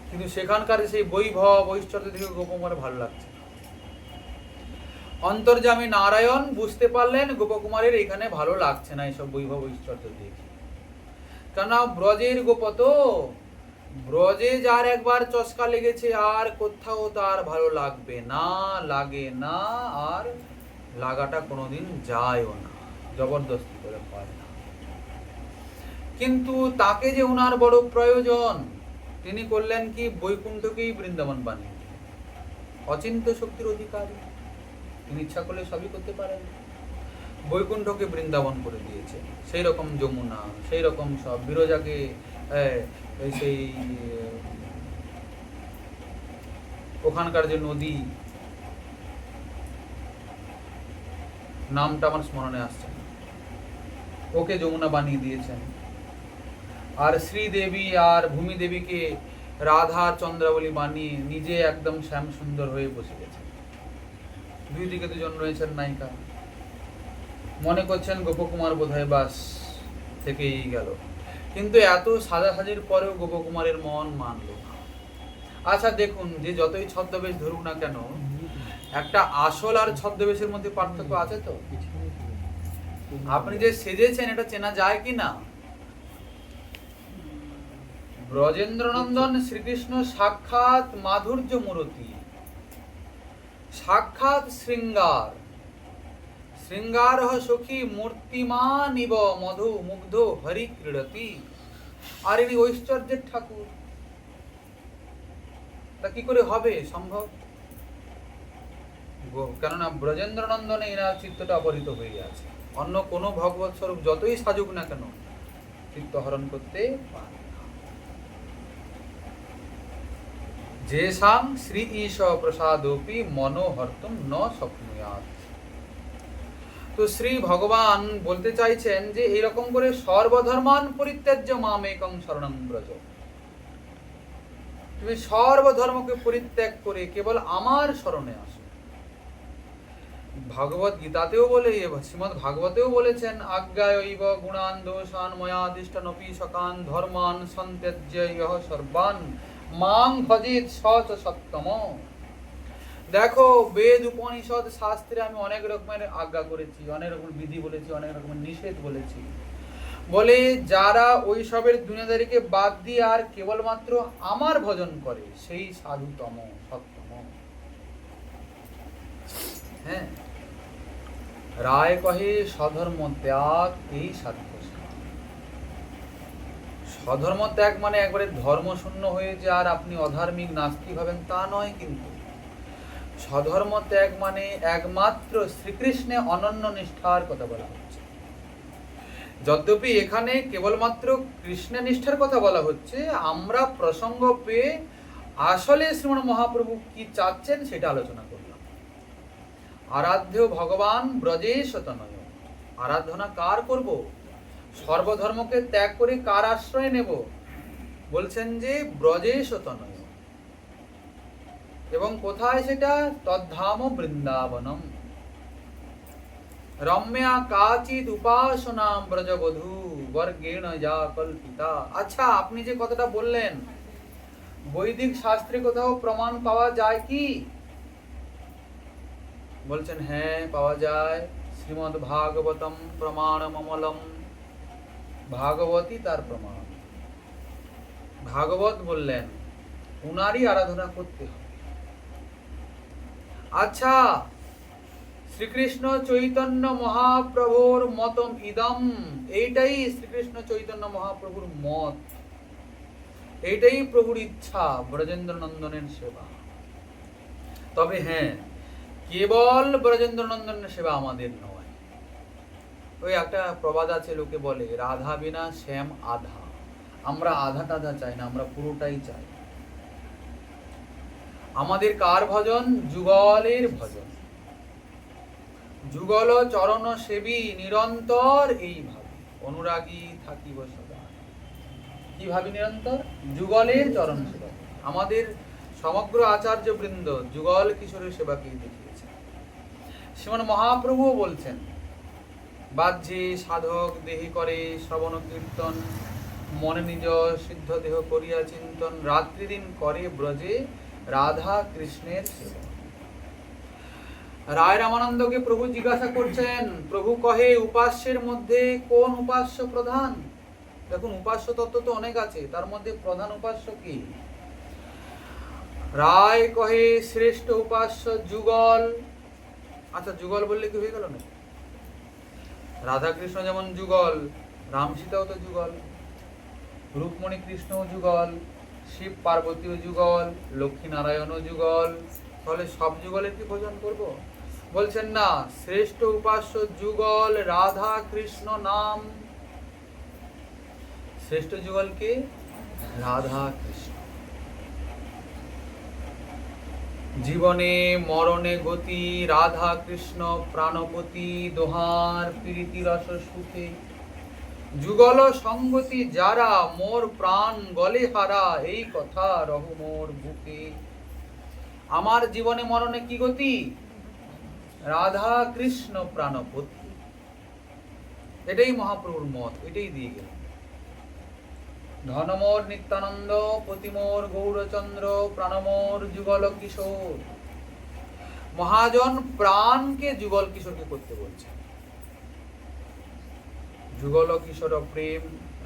কিন্তু সেখানকার সেই বৈভব ঐশ্বর্য দেখে গোপকুমার ভালো লাগছে। অন্তর্যামী নারায়ণ বুঝতে পারলেন গোপকুমারের এখানে ভালো লাগছে না এইসব বৈভব ঐশ্বর্য দেখে। কেন? ব্রজের গোপ তো, ব্রজে যার একবার চসকা লেগেছে আর কোথাও তার ভালো লাগবে না, লাগে না, আর লাগাটা কোনোদিন যায়ও না, জবরদস্তি করে পায় না। কিন্তু তাকে যে উনার বড় প্রয়োজন, তিনি করলেন কি? বৈকুণ্ঠকেই বৃন্দাবন বানিয়ে। অচিন্ত শক্তির অধিকারী, তিনি ইচ্ছা করলে সবই করতে পারেন। বৈকুণ্ঠকে বৃন্দাবন করে দিয়েছে, সেই রকম যমুনা, সেই রকম সব বিরজাকে সেই ওখানকার যে নদী, নামটা আমার স্মরণে আসছে, ওকে যমুনা বানিয়ে দিয়েছেন। আর শ্রীদেবী আর ভূমি দেবীকে রাধা চন্দ্রাবলী বানিয়ে নিজে একদম শ্যাম সুন্দর হয়ে বসে গেছেন। দুই দিকে দুজন রয়েছেন নায়িকা, মনে করছেন গোপকুমার বোধহয় বাস থেকেই গেল, কিন্তু এত সাজাসাজির পরেও গোপকুমারের মন মানল না। আচ্ছা দেখুন, যে যতই ছদ্মবেশ ধরুক না কেন, একটা আসল আর ছদ্মবেশের মধ্যে পার্থক্য আছে তো? আপনি যে সেজেছেন এটা চেনা যায় কি না? ব্রজেন্দ্রনন্দন শ্রীকৃষ্ণ সাক্ষাৎ মাধুর্য মূরতি, সাক্ষাৎ শৃঙ্গার, শৃঙ্গার সখী মূর্তিমান ইব মধু মুগ্ধ হরি ক্রীড়তি। আর ইনি ঐশ্বর্যের ঠাকুর, তা কি করে হবে সম্ভব? কেননা ব্রজেন্দ্রনন্দনে এনার চিত্তটা অপহৃত হয়ে আছে, অন্য কোনো ভগবৎ স্বরূপ যতই সাজুক না কেন চিত্ত হরণ করতে পারে না। যেসাং শ্রী ঈশ প্রসাদোপি মনোহর্তুম ন স্বপ্নুয়াৎ। তো শ্রী ভগবান বলতে চাইছেন যে এরকম করে সর্বধর্মান পরিত্যাজ্য মামেকং শরণং ব্রজ, তুমি সর্বধর্মকে পরিত্যাগ করে কেবল আমার শরণে আসো। ভাগবত গীতাতেও বলে, শ্রীমদ্ ভাগবতেও বলেছেন, আজ্ঞায়ৈব গুণান দোষান ময়াদিষ্টানপি সকান ধর্মান সন্ত্যজ্য ইহ সর্বান মাং ভজেৎ স চ সত্তম। দেখো, বেদ উপনিষদ শাস্ত্রে আমি অনেক রকমের আজ্ঞা করেছি, অনেক রকমের বিধি বলেছি, অনেক রকমের নিষেধ বলেছি, বলে যারা ওইসবের দুনিয়াদারিকে বাদ দিয়ে আর কেবলমাত্র আমার ভজন করে সেই সাধুতম সত্তম। হ্যাঁ, রায় কহে স্বধর্ম ত্যাগ এই সাধ্য। স্বধর্ম ত্যাগ মানে একবারে ধর্মশূন্য হয়ে যে আর আপনি অধার্মিক নাস্তিক হবেন তা নয়, কিন্তু স্বধর্ম ত্যাগ মানে একমাত্র শ্রীকৃষ্ণে অনন্য নিষ্ঠার কথা বলা হচ্ছে। যদ্যপি এখানে কেবলমাত্র কৃষ্ণ নিষ্ঠার কথা বলা হচ্ছে, আমরা প্রসঙ্গ পেয়ে আসলে শ্রীমন মহাপ্রভু কি চাচ্ছেন সেটা আলোচনা করলাম। আরাধ্য ভগবান ব্রজেশ তনয়, আরাধনা কার করব? সর্বধর্মকে ত্যাগ করে কার আশ্রয় নেব? বলছেন যে ব্রজেশ তনয়, এবং কোথায় সেটা? তদ্ধাম বৃন্দাবনম রম্যা কাচিৎ উপাসনা ব্রজবধূ বর্গেণ যা কল্পিতা। আচ্ছা, আপনি যে কথাটা বললেন, বৈদিক শাস্ত্রে কোথাও প্রমাণ পাওয়া যায় কি? বলছেন হ্যাঁ, পাওয়া যায়। শ্রীমদ্ ভাগবতম প্রমাণমমলম, ভাগবতী তার প্রমাণ। ভাগবত বললেন উনারই আরাধনা করতে হবে। আচ্ছা, শ্রীকৃষ্ণ চৈতন্য মহাপ্রভুর মতম ইদম, এইটাই শ্রীকৃষ্ণ চৈতন্য মহাপ্রভুর মত, এইটাই প্রভুর ইচ্ছা, ব্রজেন্দ্র নন্দনের সেবা। তবে হ্যাঁ, কেবল ব্রজেন্দ্র নন্দনের সেবা আমাদের নয়। ওই একটা প্রবাদ আছে, লোকে বলে রাধা বিনা শ্যাম আধা। আমরা আধা টাধা চাই না, আমরা পুরোটাই চাই। আমাদের কার ভজন? যুগলের ভজন। যুগল চরণ সেবী নিরন্তর এই ভাবে অনুরাগী থাকিব সদা। কি ভাবি নিরন্তর? যুগলের চরণ সেবা। আমাদের সমগ্র আচার্য বৃন্দ যুগল কিশোরের সেবাকেই দেখিয়েছে। শ্রীমান মহাপ্রভু বলছেন, বাহ্যে সাধক দেহে করে শ্রবণ কীর্তন, মনে নিজ সিদ্ধ দেহ করিয়া চিন্তন, রাত্রি দিন করে ব্রজে রাধা কৃষ্ণের সেবা। রায় রামানন্দকে প্রভু জিজ্ঞাসা করছেন, প্রভু কহে উপাস্যের মধ্যে কোন উপাস্য প্রধান? দেখুন, উপাস্য তত্ত্ব তো অনেক আছে, তার মধ্যে প্রধান উপাস্য কি? রায় কহে শ্রেষ্ঠ উপাস্য যুগল। আচ্ছা, যুগল বললে কি হয়ে গেল না? রাধা কৃষ্ণ যেমন যুগল, রাম সীতাও তো যুগল, রূপমণি কৃষ্ণও যুগল, শিব পার্বতীও যুগল, লক্ষ্মী নারায়ণও যুগল, তাহলে সব যুগলের কি ভজন করব? বলছেন না, শ্রেষ্ঠ উপাস্য যুগল রাধা কৃষ্ণ নাম। শ্রেষ্ঠ যুগল কে? রাধা কৃষ্ণ। জীবনে মরণে গতি রাধা কৃষ্ণ প্রাণপতি, দোহার প্রীতি রস সুখে যুগল সঙ্গতি যারা, মোর প্রাণ গলে হারা এই কথা রহু মোর বুকে। আমার জীবনে মরণে কি গতি? রাধা কৃষ্ণ প্রাণপতি। এটাই মহাপ্রভুর মত, এটাই দিয়ে গেল। ধনমোর নিত্যানন্দ, পতিমোর গৌরচন্দ্র, প্রাণমোর যুগল কিশোর। মহাজন প্রাণকে যুগল কিশোরকে করতে বলছে। যুগল কিশোর প্রেম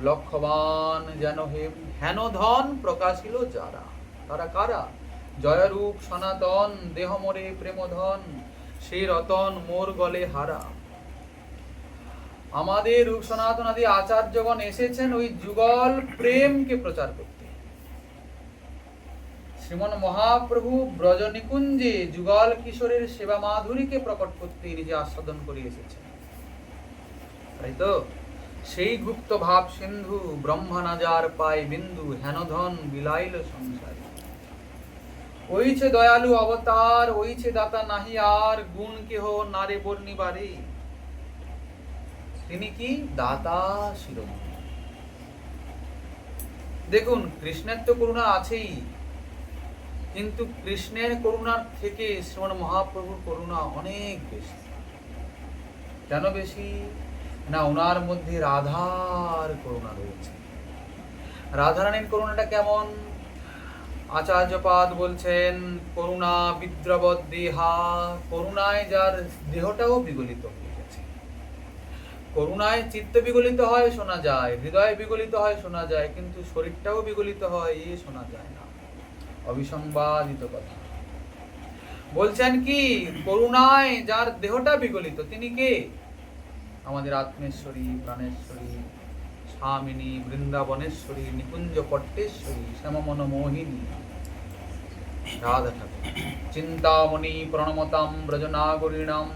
লক্ষ্যবান যেন হেম, হেন ধন প্রকাশিল যারা। তারা কারা? জয়রূপ সনাতন, দেহ মোরে প্রেমধন, সেই রতন মোর গলে হারা। আমাদের রূপ সনাতন আদি আচার্যগণ এসেছেন ওই যুগল প্রেমকে প্রচার করতে। শ্রীমন মহাপ্রভু ব্রজ নিকুঞ্জে যুগল কিশোরের সেবা মাধুরীকে প্রকট করতে নিজে আস্বাদন করে এসেছেন, তাই তো? সেই গুপ্ত ভাব সিন্ধু, ব্রহ্মা নাজার পায় বিন্দু, হেনধন বিলাইল সংসার। ওইছে দয়ালু অবতার, ওইছে দাতা নাহি আর, গুণ কেহ নারে বর্ণিবারে। তিনি কি? দাতা শিরোমণি। দেখুন, কৃষ্ণের তো করুণা আছেই, কিন্তু কৃষ্ণের করুণার থেকে শ্রীমন মহাপ্রভুর করুণা অনেক বেশি। কেন বেশি? না, ওনার মধ্যে রাধার করুণা রয়েছে। রাধারানীর করুণাটা কেমন? আচার্যপাদ বলছেন, করুণা বিদ্রবৎ দেহা, করুণায় যার দেহটাও বিগলিত হয়ে গেছে। করুণায় চিত্ত বিগলিত হয় শোনা যায়, হৃদয় বিগলিত হয় শোনা যায়, কিন্তু শরীরটাও বিগলিত হয় এ শোনা যায় না। অবিসংবাদিত কথা বলছেন কি? করুণায় যার দেহটা বিগলিত তিনি কে? আমাদের আত্মেশ্বরী, প্রাণেশ্বরী, স্বামিনী, বৃন্দাবনেশ্বরী, নিকুঞ্জ পট্টেশ্বরী, শ্যামমন মোহিনী রাধা ঠাকুর। চিন্তামণি প্রণমতাম ব্রজনাগরীণাম,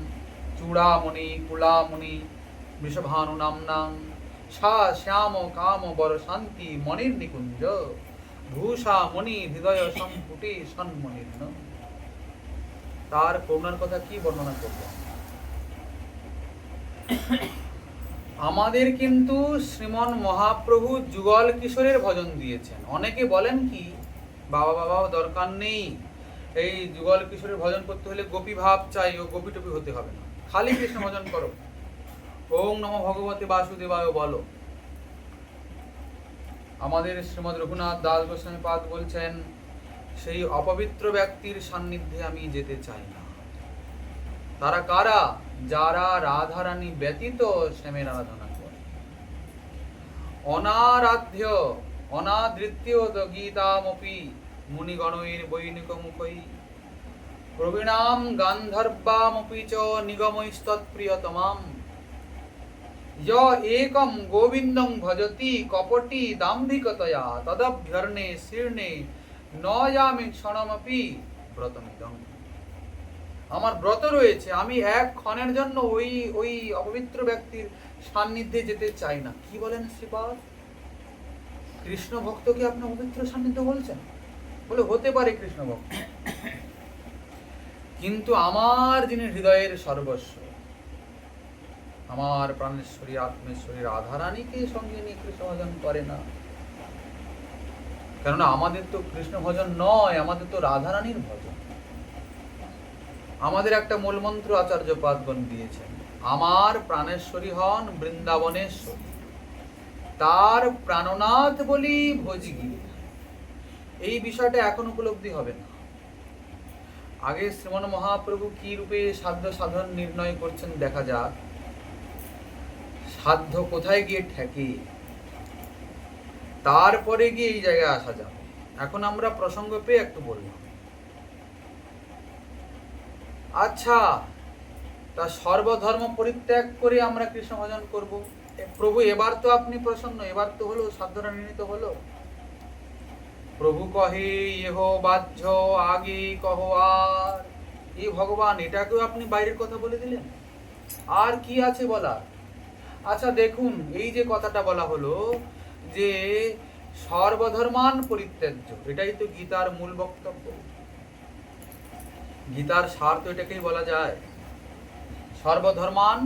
চূড়ামণি কুলামণি বৃষভানু নামনাং, সা শ্যাম কাম বর শান্তি মণির নিকুঞ্জ, ভূষা মণি হৃদয় সম্পুটে সন্মণির্ন। তার করুণার কথা কি বর্ণনা করব? আমাদের কিন্তু শ্রীমন মহাপ্রভু যুগল কিশোরের ভজন দিয়েছেন। অনেকে বলেন কি, বাবা বাবা দরকার নেই, এই যুগল কিশোরের ভজন করতে হলে গোপী ভাব চাই, ও গোপী টপি হতে হবে না, খালি কৃষ্ণ ভজন করো, ওং নমো ভগবতে বাসুদেবায় বলো। আমাদের শ্রীমদ রঘুনাথ দাস গোস্বামী পাদ বলছেন, সেই অপবিত্র ব্যক্তির সান্নিধ্যে আমি যেতে চাই না। তারা কারা? যারা রাধারানী ব্যতীত শ্যামের আরাধনা করে। অনারাধ্য অনাদৃত্য গীতামপি মুনিগণৈর বৈনিক মুখৈ, প্রবীণাম গান্ধর্বামপি চ নিগমৈস্তৎপ্রিয়তমাম, য একম গোবিন্দং ভজতি কপটি দাম্ভিকতয়া, তদভ্যর্ণে শীর্ণে ন যামি ক্ষণমপি ব্রতমিদং। আমার ব্রত রয়েছে, আমি এক ক্ষণের জন্য ওই অপবিত্র ব্যক্তির সান্নিধ্যে যেতে চাই না। কি বলেন শ্রীপাদ? কৃষ্ণ ভক্তকে আপনি অপবিত্র সান্নিধ্য বলছেন? বলে হতে পারে কৃষ্ণ ভক্ত, কিন্তু আমার যিনি হৃদয়ের সর্বস্ব, আমার প্রাণেশ্বরী আত্মেশ্বরী রাধারানীকে সঙ্গে নিয়ে কৃষ্ণ ভজন করে না। কেননা আমাদের তো কৃষ্ণ ভজন নয়, আমাদের তো রাধারানীর ভজন। আমাদের একটা মূলমন্ত্র আচার্য পাদগণ দিয়েছেন, আমার প্রাণেশ্বরী হন বৃন্দাবনেশ্বরী, তার প্রাণনাথ বলি ভোজগি। এই বিষয়টা এখন উপলব্ধি হবে না। আগে শ্রীমন মহাপ্রভু কি রূপে সাধ্য সাধন নির্ণয় করছেন দেখা যাক, সাধ্য কোথায় গিয়ে ঠেকে, তারপরে গিয়ে এই জায়গায় আসা যাবে। এখন আমরা প্রসঙ্গ পেয়ে একটু বললাম। আচ্ছা, তা সর্বধর্ম পরিত্যাগ করে আমরা কৃষ্ণ ভজন করব। প্রভু এবার তো আপনি প্রসন্ন, এবার তো হলো, সাধ্যটা নির্ণীত হলো। প্রভু কহে ইহ বাহ্য আগে কহ আর। এই ভগবান, এটাকেও আপনি বাইরের কথা বলে দিলেন, আর কি আছে বলার? আচ্ছা দেখুন, এই যে কথাটা বলা হলো যে সর্বধর্মান পরিত্যাজ্য, এটাই তো গীতার মূল বক্তব্য। গীতার সার তো এটাকেই বলা যায়, সর্বধর্মান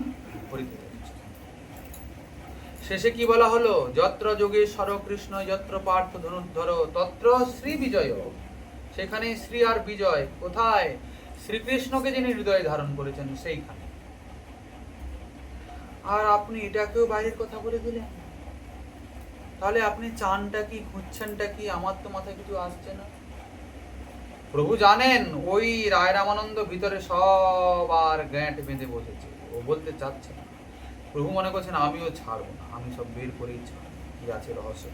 পরিত্যাজ্য। শেষে কি বলা হলো? যত্র যোগেশ্বর কৃষ্ণ যত্র পার্থ ধনুর্ধর তত্র শ্রী বিজয়। সেখানে শ্রী আর বিজয় কোথায়? শ্রীকৃষ্ণকে যিনি হৃদয়ে ধারণ করেছেন সেইখানে। আর আপনি এটাকেও বাইরের কথা বলে দিলেন। তাহলে আপনি চানটা কি, খুঁজছেনটা কি? আমার তো মাথায় কিছু আসছে না। প্রভু জানেন ওই রায় রামানন্দ ভিতরে সব আর গ্যাঁট বেঁধে বসেছে, ও বলতে চাচ্ছে না। প্রভু মনে করছেন আমিও ছাড়বো না, আমি সব বের করেই ছাড়ব, কি আছে রহস্য।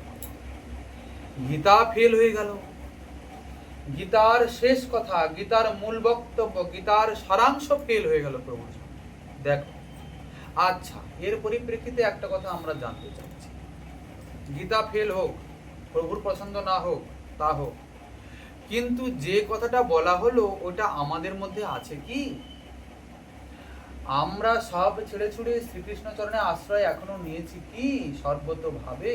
গীতা ফেল হয়ে গেল। গীতার শেষ কথা, গীতার মূল বক্তব্য, গীতার সারাংশ ফেল হয়ে গেল প্রভুর সামনে। দেখো, আচ্ছা এর পরিপ্রেক্ষিতে একটা কথা আমরা জানতে চাচ্ছি। গীতা ফেল হোক, প্রভুর পছন্দ না হোক, তা হোক, কিন্তু যে কথাটা বলা হলো ওটা আমাদের মধ্যে আছে কি? আমরা সব ছেড়ে ছুড়ে শ্রীকৃষ্ণ চরণে আশ্রয় এখনো নিয়েছি কি সর্বতভাবে?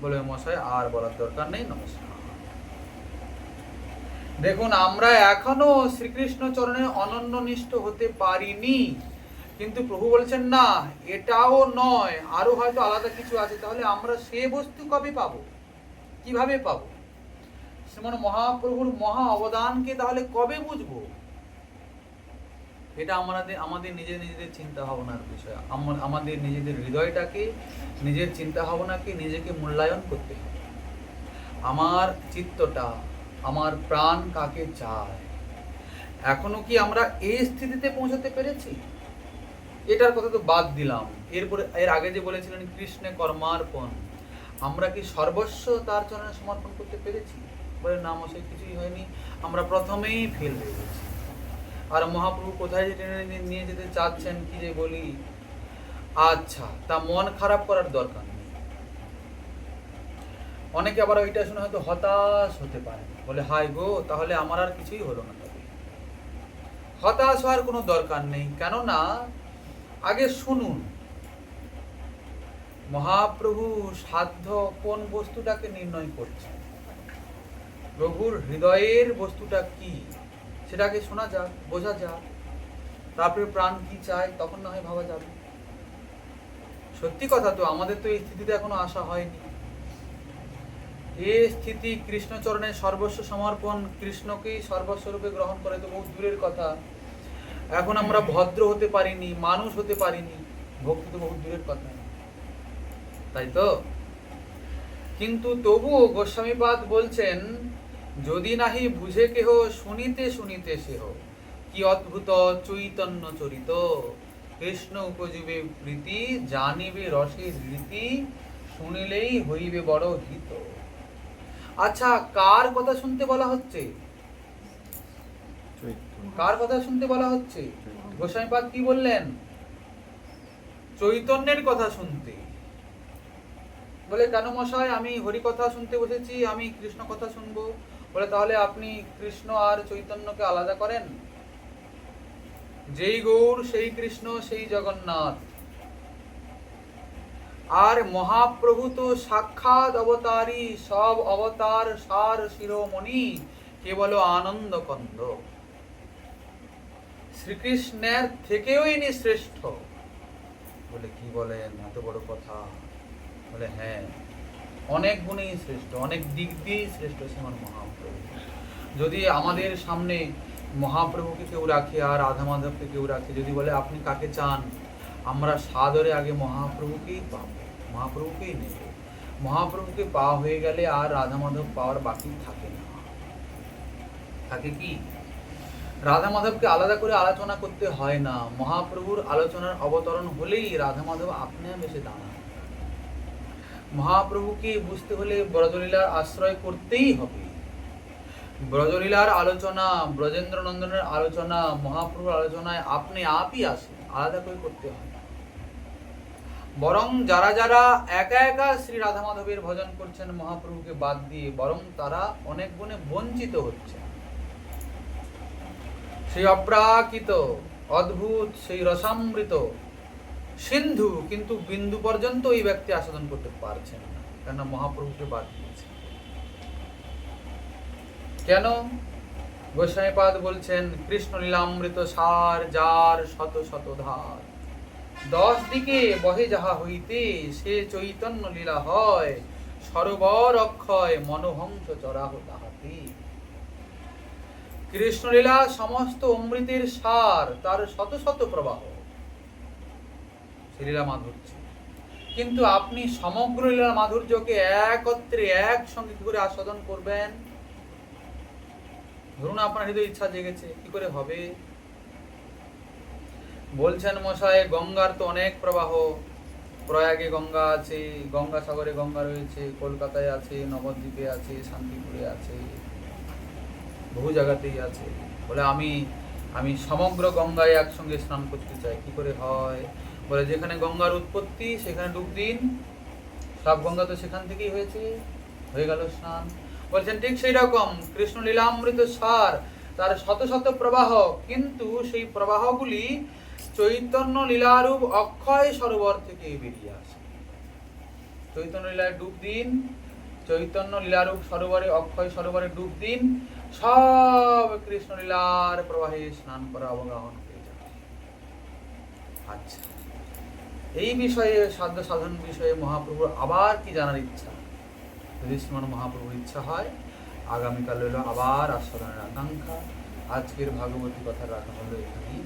বলে মশাই আর বলার দরকার নেই, নমস্কার। দেখুন, আমরা এখনো শ্রীকৃষ্ণ চরণে অনন্যনিষ্ঠ হতে পারিনি, কিন্তু প্রভু বলছেন না এটাও নয়, আরো হয়তো আলাদা কিছু আছে। তাহলে আমরা সে বস্তু কবে পাবো, কিভাবে পাবো? শ্রীমন মহাপ্রভুর মহা অবদানকে তাহলে কবে বুঝবো? এটা আমাদের নিজেদের চিন্তা ভাবনার বিষয়। আমাদের নিজেদের হৃদয়টাকে, নিজের চিন্তা ভাবনাকে নিজেকে মূল্যায়ন করতে হবে। আমার চিত্তটা, আমার প্রাণ কাকে চায়? এখনো কি আমরা এই স্থিতিতে পৌঁছাতে পেরেছি? এটার কথা তো বাদ দিলাম। এর আগে যে বলেছিলেন কৃষ্ণে কর্মার্পণ, আমরা কি সর্বস্ব তার চরণে সমর্পণ করতে পেরেছি? বলে না মশাই, কিছুই হয়নি, আমরা প্রথমেই ফেল হয়ে গেছি। আর মহাপ্রভু কোথায় যে টেনে নিয়ে যেতে চাচ্ছেন কি যে বলি। আচ্ছা, তা মন খারাপ করার দরকার নেই। অনেকে আবার ওইটা শুনে হয়তো হতাশ হতে পারে, বলে হায় গো, তাহলে আমার আর কিছুই হলো না। তবে হতাশ হওয়ার কোনো দরকার নেই, কেননা আগে শুনুন মহাপ্রভু সাধ্য কোন বস্তুটাকে নির্ণয় করছে, প্রভুর হৃদয়ের বস্তুটা কি সেটাকে শোনা যাক, বোঝা যাক, তারপরে প্রাণ কি চায় তখন না হয় ভাবা যাবে। সত্যি কথা তো আমাদের তো এই স্থিতিতে এখনো আসা হয়নি। এই স্থিতি কৃষ্ণচরণের সর্বস্ব সমর্পণ, কৃষ্ণকেই সর্বস্বরূপে গ্রহণ করে তো বহু দূরের কথা। এখন আমরা ভদ্র হতে পারিনি, মানুষ হতে পারিনি, ভক্তি তো বহু দূরের কথা, তাই তো? কিন্তু তবুও গোস্বামীপাদ বলছেন যদি নাহি বুঝে কেহ শুনিতে শুনিতে সেহ, কি অদ্ভুত চৈতন্য চরিত, কৃষ্ণ উপজীবে প্রীতি, জানিবে রসের রীতি, শুনিলেই হইবে বড় হিত। আচ্ছা, কার কথা শুনতে বলা হচ্ছে? কার কথা শুনতে বলা হচ্ছে? গোস্বামীপাদ কি বললেন? চৈতন্যের কথা শুনতে। বলে কেন মশাই, আমি হরি কথা শুনতে বসেছি, আমি কৃষ্ণ কথা শুনবো? বলে তাহলে আপনি কৃষ্ণ আর চৈতন্যকে আলাদা করেন। যেই গৌর সেই কৃষ্ণ সেই জগন্নাথ। আর মহাপ্রভু তো সাক্ষাৎ অবতারী, সব অবতার সার শিরোমণি, কেবল আনন্দ কন্দ। শ্রীকৃষ্ণের থেকেও ইনি শ্রেষ্ঠ। বলে কি বলেন, এত বড় কথা? বলে হ্যাঁ, অনেক গুণেই শ্রেষ্ঠ, অনেক দিক দিয়েই শ্রেষ্ঠ শ্রীমান মহাপ্রভু। যদি আমাদের সামনে মহাপ্রভুকে কেউ রাখে আর রাধা মাধবকে কেউ রাখে, যদি বলে আপনি কাকে চান, আমরা সাদরে আগে মহাপ্রভুকেই পাবো, মহাপ্রভুকেই নেব। মহাপ্রভুকে পাওয়া হয়ে গেলে আর রাধা মাধব পাওয়ার বাকি থাকে না। থাকে কি? রাধা মাধবকে আলাদা করে আলোচনা করতে হয় না, মহাপ্রভুর আলোচনার অবতরণ হলেই রাধা মাধব আপনি এসে দাঁড়ান। মহাপ্রভুকে বুঝতে হলে ব্রজলীলার আশ্রয় করতেই হবে। ব্রজলীলার আলোচনা, ব্রজেন্দ্র নন্দনের আলোচনা, মহাপ্রভুর আলোচনায় আপনি আপই আসে, আলাদা করে করতে হয়। বরং যারা যারা একা একা শ্রী রাধা মাধবের ভজন করছেন মহাপ্রভুকে বাদ দিয়ে, বরং তারা অনেক গুণে বঞ্চিত হচ্ছে। সেই অপ্রাকৃত অদ্ভুত সেই রসামৃত সিন্ধু কিন্তু বিন্দু পর্যন্ত ওই ব্যক্তি আস্বাদন করতে পারছেন না, কেননা মহাপ্রভুকে বাদ দিয়েছে। কেন? গোস্বামীপাদ বলছেন, কৃষ্ণ লীলামৃত সার যার শত শত ধার, 10 দিকে বহে যাহা হইতে, সে চৈতন্য লীলা হয়, সরোবর অক্ষয় মনোহংস চরাহ তাহাতে। কৃষ্ণলীলা সমস্ত অমৃতের সার, তার শত শত প্রবাহ, লীলা মাধুর্য। কিন্তু আপনি সমগ্র লীলা মাধুর্যকে একত্রে একসঙ্গে কি করে আস্বাদন করবেন? ধরুন আপনার হৃদয় ইচ্ছা জেগেছে, কি করে হবে? বলছেন মশাই, গঙ্গার তো অনেক প্রবাহ, প্রয়াগে গঙ্গা আছে, গঙ্গাসাগরে গঙ্গা রয়েছে, কলকাতায় আছে, নবদ্বীপে আছে, শান্তিপুরে আছে, বহু জায়গাতেই আছে। বলে আমি সমগ্র গঙ্গায় একসঙ্গে স্নান করতে চাই। কি করে হয়? বলে যেখানে গঙ্গার উৎপত্তি সেখানে ডুব দিন, সব গঙ্গা তো সেখান থেকেই হয়েছে, হয়ে গেল স্নান। বলছেন ঠিক সেই রকম কৃষ্ণ লীলামৃত সার, তার শত শত প্রবাহ, কিন্তু সেই প্রবাহগুলি চৈতন্য লীলারূপ অক্ষয় সরোবর থেকে বেরিয়ে আসে। চৈতন্য লীলায় ডুব দিন, চৈতন্য লীলারূপ সরোবরে, অক্ষয় সরোবরে ডুব দিন, সব কৃষ্ণ লীলার প্রবাহে স্নান করা অবগাহন হয়ে যাবে। আচ্ছা, এই বিষয়ে সাধ্য সাধন বিষয়ে মহাপ্রভুর আবার কি জানার ইচ্ছা? যদি শ্রীমান মহাপ্রভুর ইচ্ছা হয়, আগামীকাল হলো আবার আস্বাদনের আকাঙ্ক্ষা। আজকের ভাগবতী কথা রাখা হলো এখানেই।